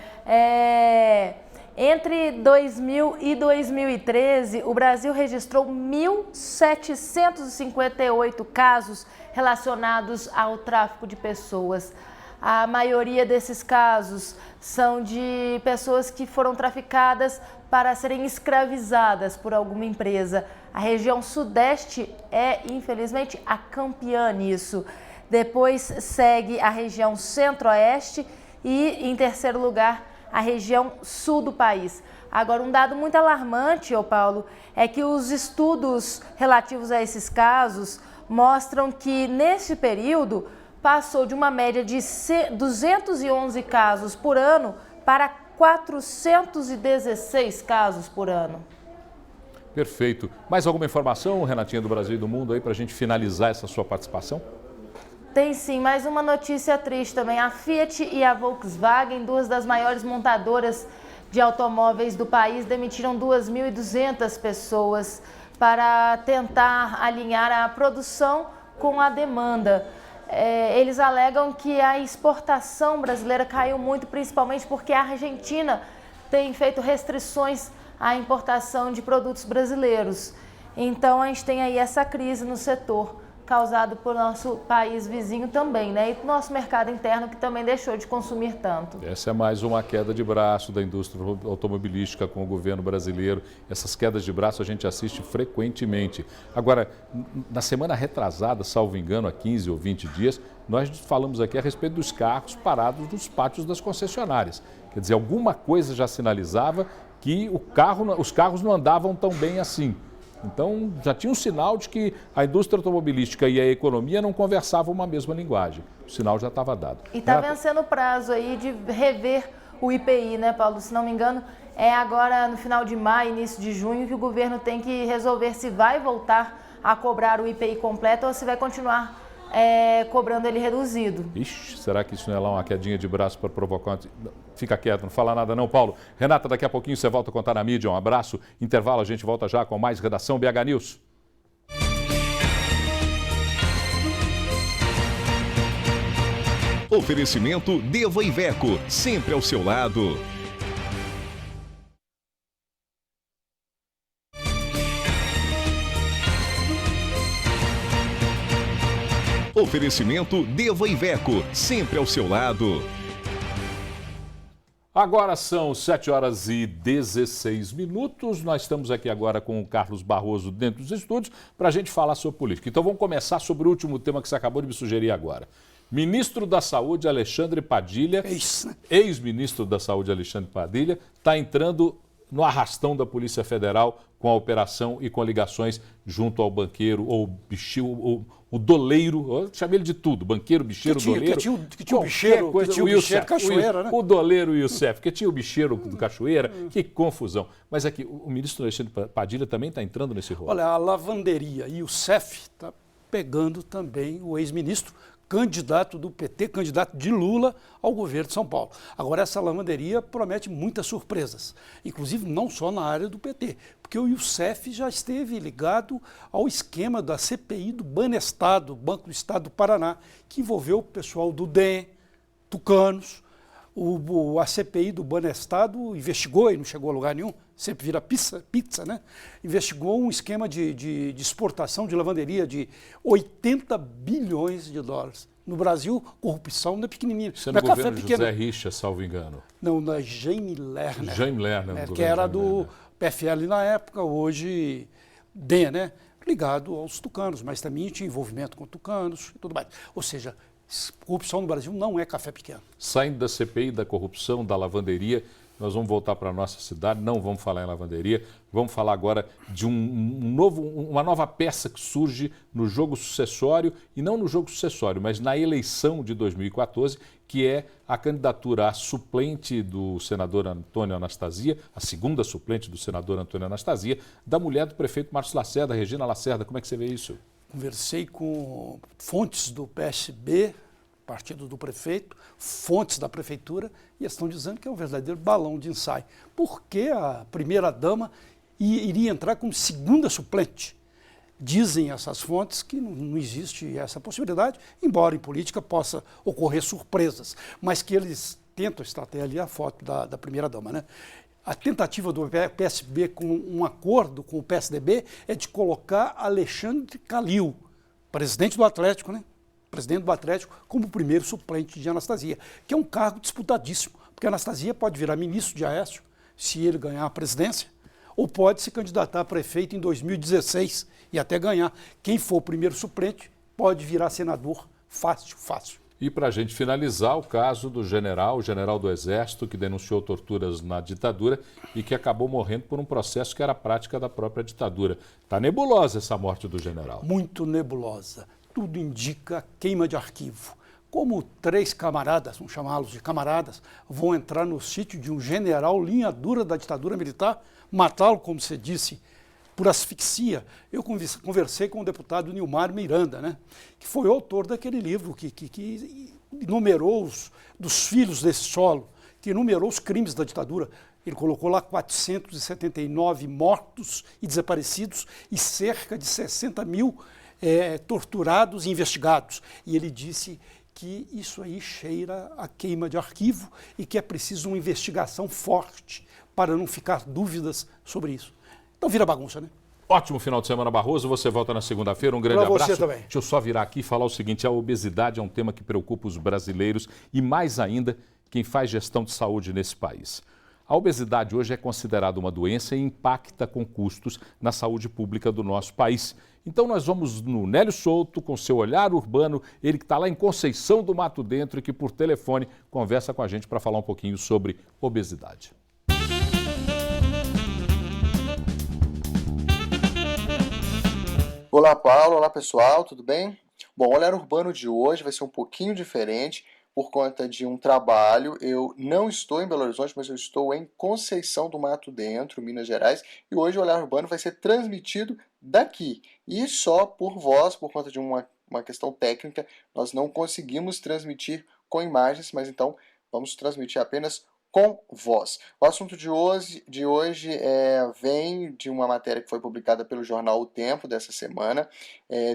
I: entre 2000 e 2013, o Brasil registrou 1.758 casos relacionados ao tráfico de pessoas. A maioria desses casos são de pessoas que foram traficadas para serem escravizadas por alguma empresa. A região sudeste é, infelizmente, a campeã nisso. Depois segue a região centro-oeste e, em terceiro lugar, a região sul do país. Agora, um dado muito alarmante, Paulo, é que os estudos relativos a esses casos mostram que, nesse período, passou de uma média de 211 casos por ano para 416 casos por ano.
A: Perfeito. Mais alguma informação, Renatinha, do Brasil e do Mundo aí para a gente finalizar essa sua participação?
I: Tem sim, mais uma notícia triste também. A Fiat e a Volkswagen, duas das maiores montadoras de automóveis do país, demitiram 2.200 pessoas para tentar alinhar a produção com a demanda. Eles alegam que a exportação brasileira caiu muito, principalmente porque a Argentina tem feito restrições à importação de produtos brasileiros. Então a gente tem aí essa crise no setor, causado por nosso país vizinho também, né? E nosso mercado interno, que também deixou de consumir tanto.
A: Essa é mais uma queda de braço da indústria automobilística com o governo brasileiro. Essas quedas de braço a gente assiste frequentemente. Agora, na semana retrasada, salvo engano, há 15 ou 20 dias, nós falamos aqui a respeito dos carros parados nos pátios das concessionárias. Quer dizer, alguma coisa já sinalizava que os carros não andavam tão bem assim. Então, já tinha um sinal de que a indústria automobilística e a economia não conversavam uma mesma linguagem. O sinal já estava dado.
I: E está vencendo o prazo aí de rever o IPI, né, Paulo? Se não me engano, é agora no final de maio, início de junho, que o governo tem que resolver se vai voltar a cobrar o IPI completo ou se vai continuar cobrando ele reduzido.
A: Ixi, será que isso não é lá uma quedinha de braço para provocar... Fica quieto, não fala nada não, Paulo. Renata, daqui a pouquinho você volta a contar na mídia. Um abraço. Intervalo, a gente volta já com mais Redação BH News.
C: Oferecimento Deva Iveco, sempre ao seu lado. Oferecimento Deva Iveco, sempre ao seu lado.
A: Agora são 7h16. Nós estamos aqui agora com o Carlos Barroso dentro dos estúdios para a gente falar sobre política. Então vamos começar sobre o último tema que você acabou de me sugerir agora. Ministro da Saúde Alexandre Padilha, ex-ministro da Saúde Alexandre Padilha, está entrando no arrastão da Polícia Federal com a operação e com ligações junto ao banqueiro ou bicheiro, o doleiro, eu chamei ele de tudo, banqueiro, bicheiro, doleiro.
J: Que tinha o bicheiro, Cachoeira, né?
A: O doleiro e o CEF, que tinha o bicheiro do Cachoeira, que confusão. Mas aqui, o ministro Alexandre Padilha também está entrando nesse rolo.
J: Olha, a lavanderia e o CEF está pegando também o ex-ministro, candidato do PT, candidato de Lula ao governo de São Paulo. Agora, essa lavanderia promete muitas surpresas, inclusive não só na área do PT, porque o Youssef já esteve ligado ao esquema da CPI do Banestado, Banco do Estado do Paraná, que envolveu o pessoal do DEM, tucanos. A CPI do Banestado investigou, e não chegou a lugar nenhum, sempre vira pizza, né? Investigou um esquema de exportação de lavanderia de 80 bilhões de dólares. No Brasil, corrupção não é pequenininha.
A: Isso é no governo José Richa, salvo engano.
J: Não, na Jaime Lerner.
A: Jaime Lerner.
J: Que era do PFL na época, hoje DEM, né? Ligado aos tucanos, mas também tinha envolvimento com tucanos e tudo mais. Ou seja, corrupção no Brasil não é café pequeno.
A: Saindo da CPI, da corrupção, da lavanderia, nós vamos voltar para a nossa cidade, não vamos falar em lavanderia, vamos falar agora de uma nova peça que surge no jogo sucessório, e não no jogo sucessório, mas na eleição de 2014, que é a candidatura a suplente do senador Antônio Anastasia, a segunda suplente do senador Antônio Anastasia, da mulher do prefeito Márcio Lacerda, Regina Lacerda. Como é que você vê isso?
J: Conversei com fontes do PSB, partido do prefeito, fontes da prefeitura, e estão dizendo que é um verdadeiro balão de ensaio. Porque a primeira-dama iria entrar como segunda suplente. Dizem essas fontes que não existe essa possibilidade, embora em política possa ocorrer surpresas, mas que eles tentam, está até ali a foto da primeira-dama, né? A tentativa do PSB com um acordo com o PSDB é de colocar Alexandre Calil, presidente do Atlético, né? Presidente do Atlético, como primeiro suplente de Anastasia, que é um cargo disputadíssimo, porque Anastasia pode virar ministro de Aécio, se ele ganhar a presidência, ou pode se candidatar a prefeito em 2016 e até ganhar. Quem for o primeiro suplente pode virar senador fácil.
A: E para a gente finalizar, o caso do general do Exército, que denunciou torturas na ditadura e que acabou morrendo por um processo que era prática da própria ditadura. Está nebulosa essa morte do general.
J: Muito nebulosa. Tudo indica queima de arquivo. Como 3 camaradas, vamos chamá-los de camaradas, vão entrar no sítio de um general linha dura da ditadura militar, matá-lo, como você disse, por asfixia. Eu conversei com o deputado Nilmar Miranda, né, que foi o autor daquele livro que enumerou dos filhos desse solo, que enumerou os crimes da ditadura. Ele colocou lá 479 mortos e desaparecidos e cerca de 60 mil torturados e investigados. E ele disse que isso aí cheira a queima de arquivo e que é preciso uma investigação forte para não ficar dúvidas sobre isso. Então vira bagunça, né?
A: Ótimo final de semana, Barroso. Você volta na segunda-feira. Um grande abraço.
J: Você também.
A: Deixa eu só virar aqui e falar o seguinte: a obesidade é um tema que preocupa os brasileiros e, mais ainda, quem faz gestão de saúde nesse país. A obesidade hoje é considerada uma doença e impacta com custos na saúde pública do nosso país. Então nós vamos no Nélio Souto, com seu olhar urbano, ele que está lá em Conceição do Mato Dentro e que por telefone conversa com a gente para falar um pouquinho sobre obesidade.
K: Olá, Paulo. Olá, pessoal. Tudo bem? Bom, o Olhar Urbano de hoje vai ser um pouquinho diferente por conta de um trabalho. Eu não estou em Belo Horizonte, mas eu estou em Conceição do Mato Dentro, Minas Gerais, e hoje o Olhar Urbano vai ser transmitido daqui. E só por voz, por conta de uma questão técnica, nós não conseguimos transmitir com imagens, mas então vamos transmitir apenas com voz. O assunto de hoje vem de uma matéria que foi publicada pelo jornal O Tempo dessa semana,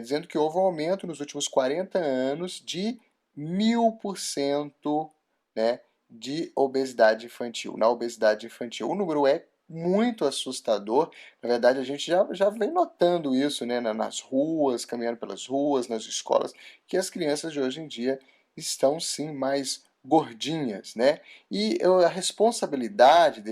K: dizendo que houve um aumento nos últimos 40 anos de 1000%, né, de obesidade infantil. Na obesidade infantil, o número é muito assustador. Na verdade, a gente já vem notando isso, né, nas ruas, caminhando pelas ruas, nas escolas, que as crianças de hoje em dia estão sim mais gordinhas, né? E a responsabilidade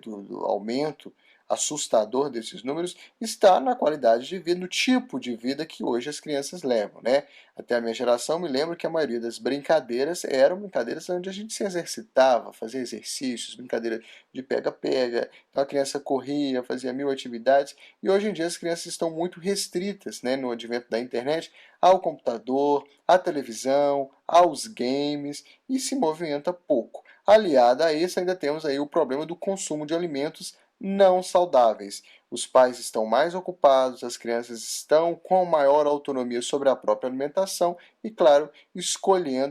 K: do aumento assustador desses números está na qualidade de vida, no tipo de vida que hoje as crianças levam, né? Até a minha geração me lembro que a maioria das brincadeiras eram brincadeiras onde a gente se exercitava, fazia exercícios, brincadeira de pega-pega, então a criança corria, fazia 1000 atividades, e hoje em dia as crianças estão muito restritas, né, no advento da internet, ao computador, à televisão, aos games, e se movimenta pouco. Aliado a isso, ainda temos aí o problema do consumo de alimentos não saudáveis. Os pais estão mais ocupados, as crianças estão com maior autonomia sobre a própria alimentação e, claro,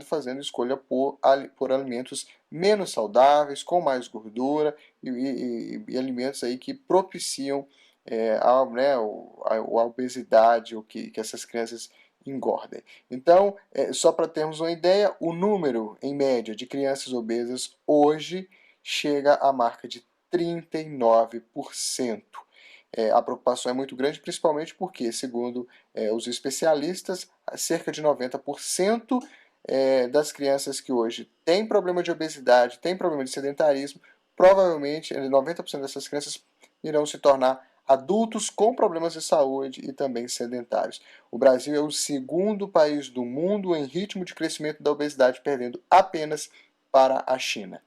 K: fazendo escolha por alimentos menos saudáveis, com mais gordura e alimentos aí que propiciam a obesidade, ou que essas crianças engordem. Então, só para termos uma ideia, o número, em média, de crianças obesas hoje chega à marca de 39%. A preocupação é muito grande, principalmente porque, segundo os especialistas, cerca de 90% das crianças que hoje têm problema de obesidade, têm problema de sedentarismo, provavelmente 90% dessas crianças irão se tornar adultos com problemas de saúde e também sedentários. O Brasil é o segundo país do mundo em ritmo de crescimento da obesidade, perdendo apenas para a China.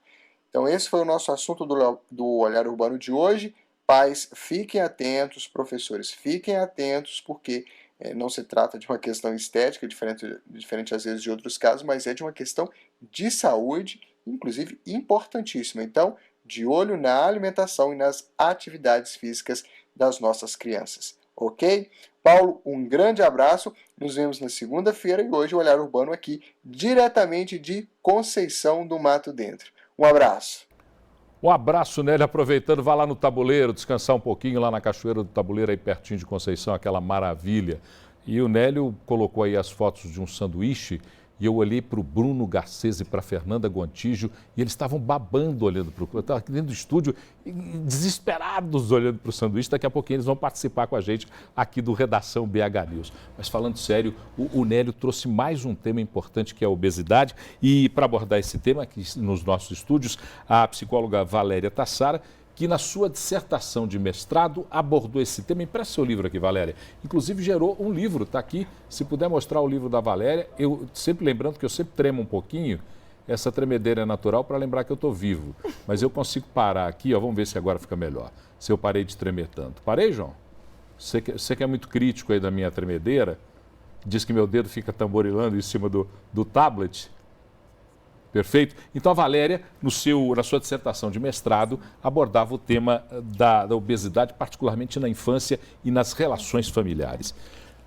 K: Então esse foi o nosso assunto do Olhar Urbano de hoje. Pais, fiquem atentos, professores, fiquem atentos, porque não se trata de uma questão estética, diferente às vezes de outros casos, mas é de uma questão de saúde, inclusive importantíssima. Então, de olho na alimentação e nas atividades físicas das nossas crianças, ok? Paulo, um grande abraço, nos vemos na segunda-feira e hoje o Olhar Urbano aqui, diretamente de Conceição do Mato Dentro. Um abraço.
A: Um abraço, Nélio, aproveitando, vá lá no Tabuleiro, descansar um pouquinho lá na Cachoeira do Tabuleiro, aí pertinho de Conceição, aquela maravilha. E o Nélio colocou aí as fotos de um sanduíche e eu olhei para o Bruno Garcês e para a Fernanda Gontijo e eles estavam babando olhando para o... Eu estava aqui dentro do estúdio, desesperados olhando para o sanduíche. Daqui a pouquinho eles vão participar com a gente aqui do Redação BH News. Mas falando sério, o Nélio trouxe mais um tema importante, que é a obesidade. E para abordar esse tema aqui nos nossos estúdios, a psicóloga Valéria Tassara, que na sua dissertação de mestrado abordou esse tema. Empresta seu livro aqui, Valéria. Inclusive gerou um livro, está aqui. Se puder mostrar o livro da Valéria, eu sempre lembrando que eu sempre tremo um pouquinho, essa tremedeira é natural para lembrar que eu estou vivo. Mas eu consigo parar aqui, ó, vamos ver se agora fica melhor, se eu parei de tremer tanto. Parei, João? Você que é muito crítico aí da minha tremedeira, diz que meu dedo fica tamborilando em cima do tablet. Perfeito? Então a Valéria, na sua dissertação de mestrado, abordava o tema da obesidade, particularmente na infância e nas relações familiares.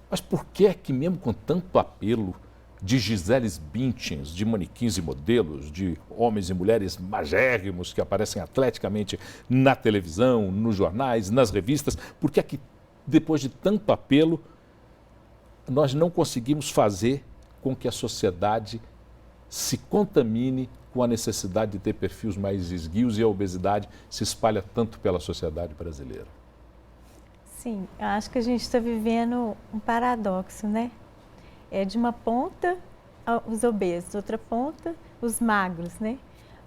A: Mas por que é que mesmo com tanto apelo de Giseles Bündchens, de manequins e modelos, de homens e mulheres magérrimos que aparecem atleticamente na televisão, nos jornais, nas revistas, por que é que depois de tanto apelo nós não conseguimos fazer com que a sociedade se contamine com a necessidade de ter perfis mais esguios e a obesidade se espalha tanto pela sociedade brasileira?
L: Sim, eu acho que a gente está vivendo um paradoxo, né? De uma ponta os obesos, outra ponta os magros, né?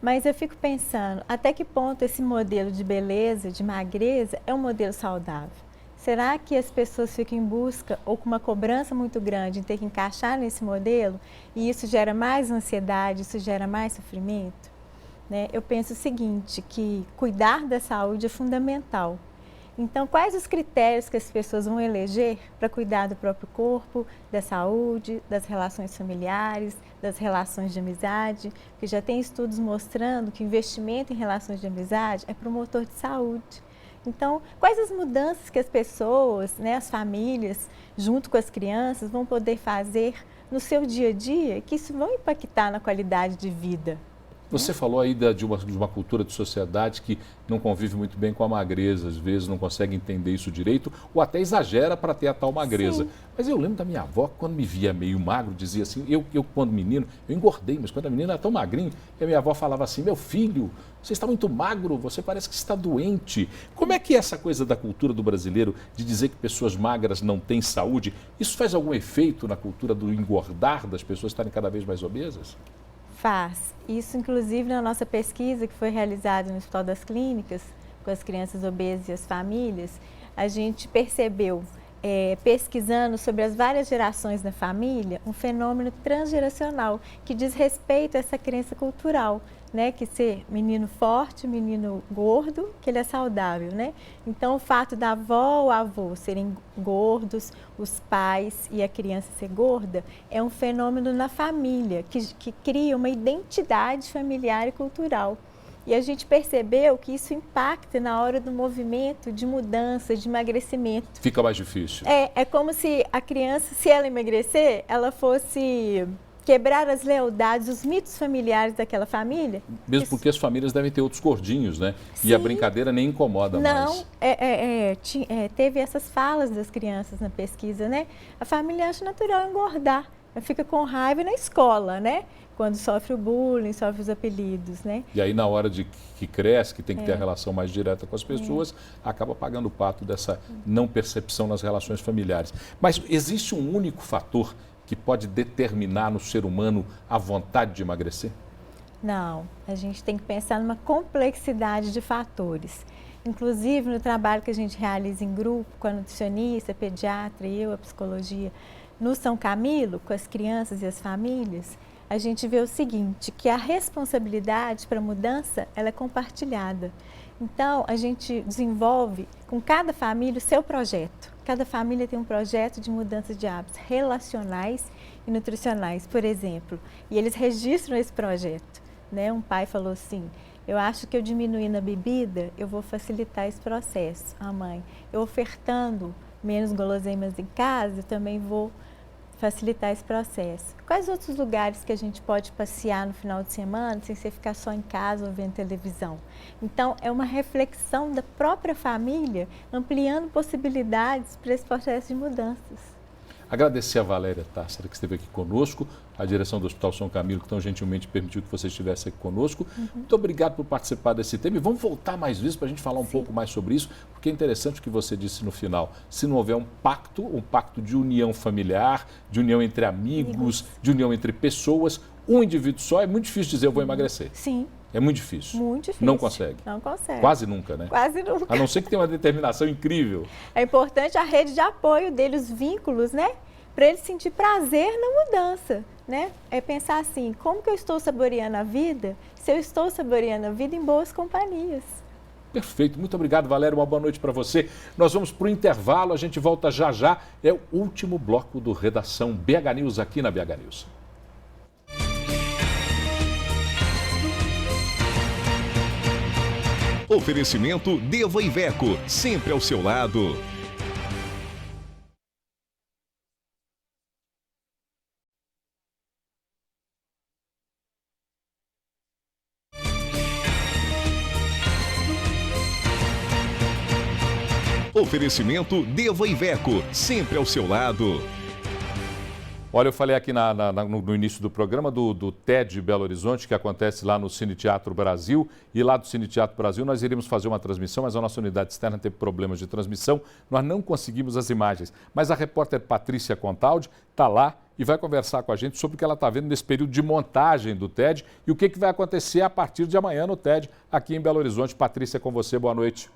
L: Mas eu fico pensando, até que ponto esse modelo de beleza, de magreza, é um modelo saudável? Será que as pessoas ficam em busca ou com uma cobrança muito grande em ter que encaixar nesse modelo e isso gera mais ansiedade, isso gera mais sofrimento? Né? Eu penso o seguinte, que cuidar da saúde é fundamental. Então, quais os critérios que as pessoas vão eleger para cuidar do próprio corpo, da saúde, das relações familiares, das relações de amizade? Porque já tem estudos mostrando que o investimento em relações de amizade é promotor de saúde. Então, quais as mudanças que as pessoas, né, as famílias, junto com as crianças, vão poder fazer no seu dia a dia, que isso vai impactar na qualidade de vida?
A: Você falou aí de uma cultura de sociedade que não convive muito bem com a magreza, às vezes não consegue entender isso direito, ou até exagera para ter a tal magreza. Sim. Mas eu lembro da minha avó, quando me via meio magro, dizia assim, eu quando menino, eu engordei, mas quando a menina era tão magrinha, a minha avó falava assim, meu filho, você está muito magro, você parece que está doente. Como é que é essa coisa da cultura do brasileiro de dizer que pessoas magras não têm saúde, isso faz algum efeito na cultura do engordar, das pessoas estarem cada vez mais obesas?
L: Faz. Isso, inclusive, na nossa pesquisa que foi realizada no Hospital das Clínicas, com as crianças obesas e as famílias, a gente percebeu, pesquisando sobre as várias gerações da família, um fenômeno transgeracional que diz respeito a essa crença cultural, né, que ser menino forte, menino gordo, que ele é saudável, né? Então, o fato da avó ou avô serem gordos, os pais e a criança ser gorda, é um fenômeno na família, que cria uma identidade familiar e cultural. E a gente percebeu que isso impacta na hora do movimento de mudança, de emagrecimento.
A: Fica mais difícil.
L: É como se a criança, se ela emagrecer, ela fosse quebrar as lealdades, os mitos familiares daquela família.
A: Mesmo porque as famílias devem ter outros gordinhos, né? Sim. E a brincadeira nem incomoda mais.
L: Não, teve essas falas das crianças na pesquisa, né? A família acha natural engordar, fica com raiva na escola, né? Quando sofre o bullying, sofre os apelidos, né?
A: E aí na hora de que cresce, que tem que ter a relação mais direta com as pessoas, acaba pagando o pato dessa não percepção nas relações familiares. Mas existe um único fator que pode determinar no ser humano a vontade de emagrecer?
L: Não, a gente tem que pensar numa complexidade de fatores. Inclusive, no trabalho que a gente realiza em grupo, com a nutricionista, a pediatra e eu, a psicologia, no São Camilo, com as crianças e as famílias, a gente vê o seguinte, que a responsabilidade para a mudança, ela é compartilhada. Então, a gente desenvolve com cada família o seu projeto. Cada família tem um projeto de mudança de hábitos relacionais e nutricionais, por exemplo. E eles registram esse projeto, né? Um pai falou assim, eu acho que eu diminuindo a bebida, eu vou facilitar esse processo. A mãe, eu ofertando menos guloseimas em casa, eu também vou facilitar esse processo. Quais outros lugares que a gente pode passear no final de semana sem você ficar só em casa ou vendo televisão? Então, é uma reflexão da própria família, ampliando possibilidades para esse processo de mudanças.
A: Agradecer a Valéria Tássera, que esteve aqui conosco, a direção do Hospital São Camilo, que tão gentilmente permitiu que você estivesse aqui conosco. Muito obrigado por participar desse tema e vamos voltar mais vezes para a gente falar um pouco mais sobre isso, porque é interessante o que você disse no final. Se não houver um pacto de união familiar, de união entre amigos, de união entre pessoas, um indivíduo só, é muito difícil dizer eu vou emagrecer.
L: Sim.
A: É muito difícil.
L: Muito difícil.
A: Não consegue.
L: Não consegue.
A: Quase nunca, né?
L: Quase nunca.
A: A não ser que tenha uma determinação incrível.
L: É importante a rede de apoio dele, os vínculos, né? Para ele sentir prazer na mudança, né? É pensar assim, como que eu estou saboreando a vida? Se eu estou saboreando a vida em boas companhias.
A: Perfeito. Muito obrigado, Valéria. Uma boa noite para você. Nós vamos para o intervalo, a gente volta já já. É o último bloco do Redação BH News aqui na BH News.
C: Oferecimento Deva Iveco, sempre ao seu lado. Oferecimento Deva Iveco, sempre ao seu lado.
A: Olha, eu falei aqui no início do programa do TED Belo Horizonte, que acontece lá no Cine Teatro Brasil. E lá do Cine Teatro Brasil nós iríamos fazer uma transmissão, mas a nossa unidade externa teve problemas de transmissão. Nós não conseguimos as imagens. Mas a repórter Patrícia Contaldi está lá e vai conversar com a gente sobre o que ela está vendo nesse período de montagem do TED e o que vai acontecer a partir de amanhã no TED aqui em Belo Horizonte. Patrícia, com você, boa noite.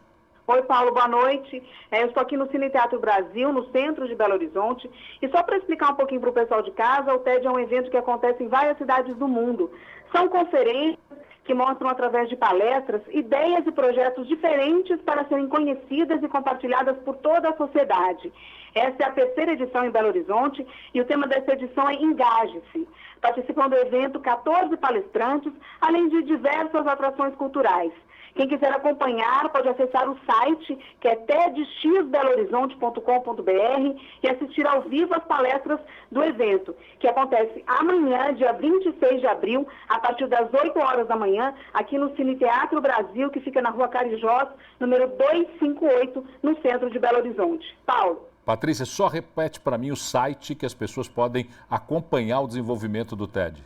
M: Oi, Paulo, boa noite. Eu estou aqui no Cine Teatro Brasil, no centro de Belo Horizonte. E só para explicar um pouquinho para o pessoal de casa, o TED é um evento que acontece em várias cidades do mundo. São conferências que mostram, através de palestras, ideias e projetos diferentes para serem conhecidas e compartilhadas por toda a sociedade. Essa é a 3ª edição em Belo Horizonte e o tema dessa edição é Engaje-se. Participam do evento 14 palestrantes, além de diversas atrações culturais. Quem quiser acompanhar pode acessar o site, que é tedxbelohorizonte.com.br, e assistir ao vivo as palestras do evento, que acontece amanhã, dia 26 de abril, a partir das 8 horas da manhã, aqui no Cine Teatro Brasil, que fica na Rua Carijós, número 258, no centro de Belo Horizonte. Paulo.
A: Patrícia, só repete para mim o site que as pessoas podem acompanhar o desenvolvimento do TED.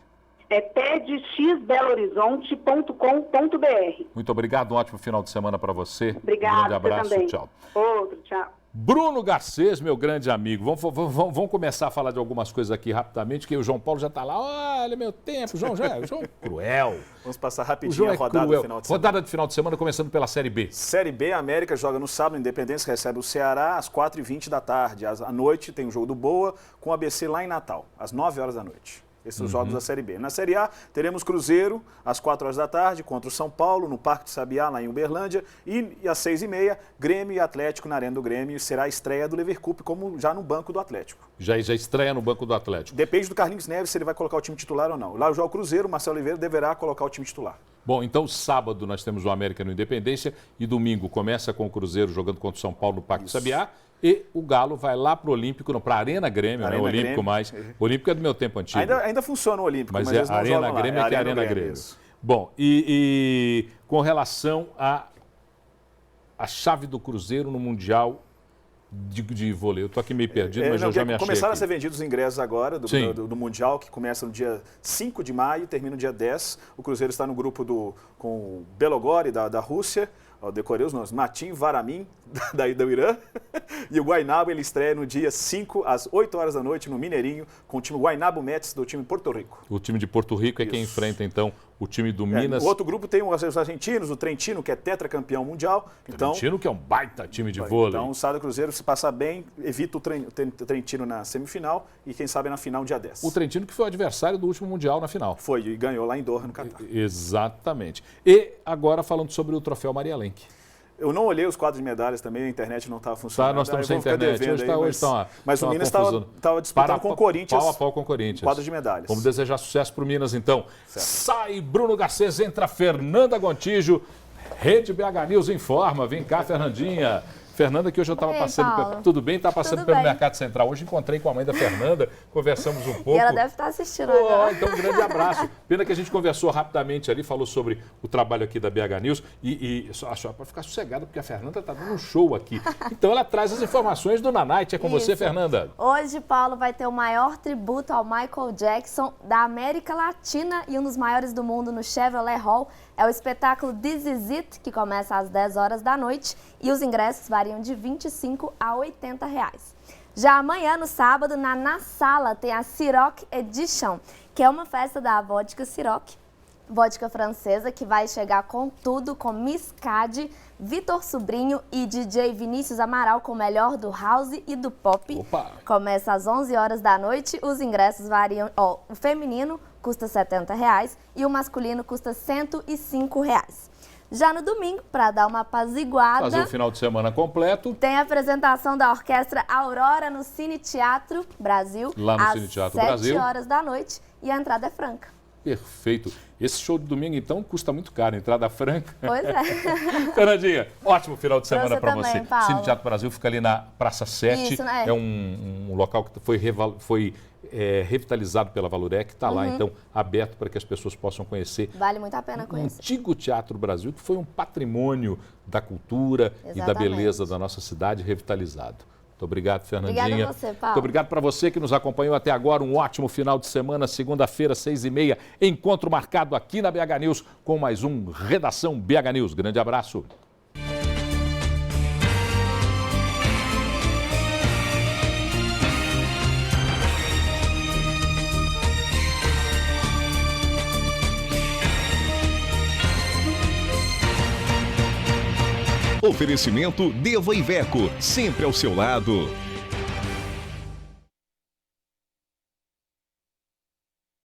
M: É tedxbelohorizonte.com.br.
A: Muito obrigado, um ótimo final de semana para você.
M: Obrigado,
A: um grande abraço,
M: também.
A: Tchau.
M: Outro, tchau.
A: Bruno Garcês, meu grande amigo, vamos começar a falar de algumas coisas aqui rapidamente, que o João Paulo já está lá, olha meu tempo, João é cruel.
N: Vamos passar rapidinho a rodada do final de semana.
A: Rodada de final de semana, começando pela Série B.
N: Série B, a América joga no sábado, Independência recebe o Ceará às 4h20 da tarde. À noite tem o jogo do Boa com o ABC lá em Natal, às 9 horas da noite. Esses são os jogos da Série B. Na Série A, teremos Cruzeiro, às 4 horas da tarde, contra o São Paulo, no Parque do Sabiá, lá em Uberlândia. E às 6h30, Grêmio e Atlético na Arena do Grêmio. Será a estreia do Leverkusen, como já no banco do Atlético.
A: Já estreia no banco do Atlético.
N: Depende do Carlinhos Neves se ele vai colocar o time titular ou não. Lá joga o Cruzeiro, o Marcelo Oliveira deverá colocar o time titular.
A: Bom, então sábado nós temos o América no Independência e domingo começa com o Cruzeiro jogando contra o São Paulo no Parque do Sabiá. E o Galo vai lá para o Olímpico, para a Arena Grêmio, né? Olímpico Grêmio. Mais. O Olímpico é do meu tempo antigo.
N: Ainda funciona o Olímpico,
A: mas é a Arena Grêmio que é a Arena Grêmio. Bom, e com relação à chave do Cruzeiro no Mundial de vôlei, eu estou aqui meio perdido, mas eu já me achei.
N: Começaram
A: aqui
N: a ser vendidos os ingressos agora do Mundial, que começa no dia 5 de maio e termina no dia 10. O Cruzeiro está no grupo com o Belogore, da Rússia. Eu decorei os nomes, Matin Varamin, do Irã, e o Guaynabo, ele estreia no dia 5, às 8 horas da noite, no Mineirinho, com o time Guaynabo Mets, do time Porto Rico.
A: O time de Porto Rico é quem enfrenta, então, o time do Minas.
N: O outro grupo tem os argentinos, o Trentino, que é tetracampeão mundial.
A: Trentino, que é um baita time de vôlei.
N: Então, o Sada Cruzeiro, se passar bem, evita o Trentino na semifinal e, quem sabe, na final, dia 10.
A: O Trentino, que foi o adversário do último Mundial na final.
N: Foi, e ganhou lá em Doha, no Catar.
A: Exatamente. E agora, falando sobre o troféu Maria Lenk.
N: Eu não olhei os quadros de medalhas também, a internet não estava funcionando.
A: Nós estamos sem internet.
N: Mas o Minas estava disputando com o Corinthians.
A: Pau a pau com o Corinthians.
N: Quadros de medalhas.
A: Vamos desejar sucesso para o Minas, então.
N: Certo.
A: Sai Bruno Garcês, entra Fernanda Gontijo. Rede BH News informa. Vem cá, Fernandinha. Fernanda, que hoje eu estava passando... Tudo bem? Estava passando pelo Mercado Central. Hoje encontrei com a mãe da Fernanda, conversamos um pouco.
O: E ela deve estar assistindo agora.
A: Então, um grande abraço. Pena que a gente conversou rapidamente ali, falou sobre o trabalho aqui da BH News e só para ficar sossegada, porque a Fernanda está dando um show aqui. Então, ela traz as informações do Nanite. É com você, Fernanda.
O: Hoje, Paulo, vai ter o maior tributo ao Michael Jackson da América Latina e um dos maiores do mundo no Chevrolet Hall. É o espetáculo This Is It, que começa às 10 horas da noite e os ingressos variam de R$25 a R$80. Já amanhã, no sábado, na Sala, tem a Ciroc Edition, que é uma festa da vodka Ciroc, vodka francesa, que vai chegar com tudo, com Miss Cade, Vitor Sobrinho e DJ Vinícius Amaral, com o melhor do house e do pop.
A: Opa.
O: Começa às 11 horas da noite, os ingressos variam, o feminino custa R$70 e o masculino custa R$105. Já no domingo, para dar uma apaziguada...
A: Fazer o final de semana completo.
O: Tem a apresentação da Orquestra Aurora no Cine Teatro Brasil.
A: Lá no Cine Teatro Brasil.
O: Às 7 horas da noite e a entrada é franca.
A: Perfeito. Esse show de domingo, então, custa muito caro, entrada franca.
O: Pois é.
A: Fernandinha, ótimo final de semana para você.
O: Paulo.
A: Cine Teatro Brasil fica ali na Praça 7.
O: Isso, né?
A: É um local que foi revitalizado pela Valurec, está lá, então, aberto para que as pessoas possam conhecer.
O: Vale muito a pena conhecer.
A: O antigo Teatro Brasil, que foi um patrimônio da cultura e da beleza da nossa cidade revitalizado. Muito obrigado, Fernandinha.
O: Obrigada a você, Paulo.
A: Muito obrigado para você que nos acompanhou até agora. Um ótimo final de semana, segunda-feira, 6h30. Encontro marcado aqui na BH News com mais um Redação BH News. Grande abraço.
C: Oferecimento Deva Iveco, sempre ao seu lado.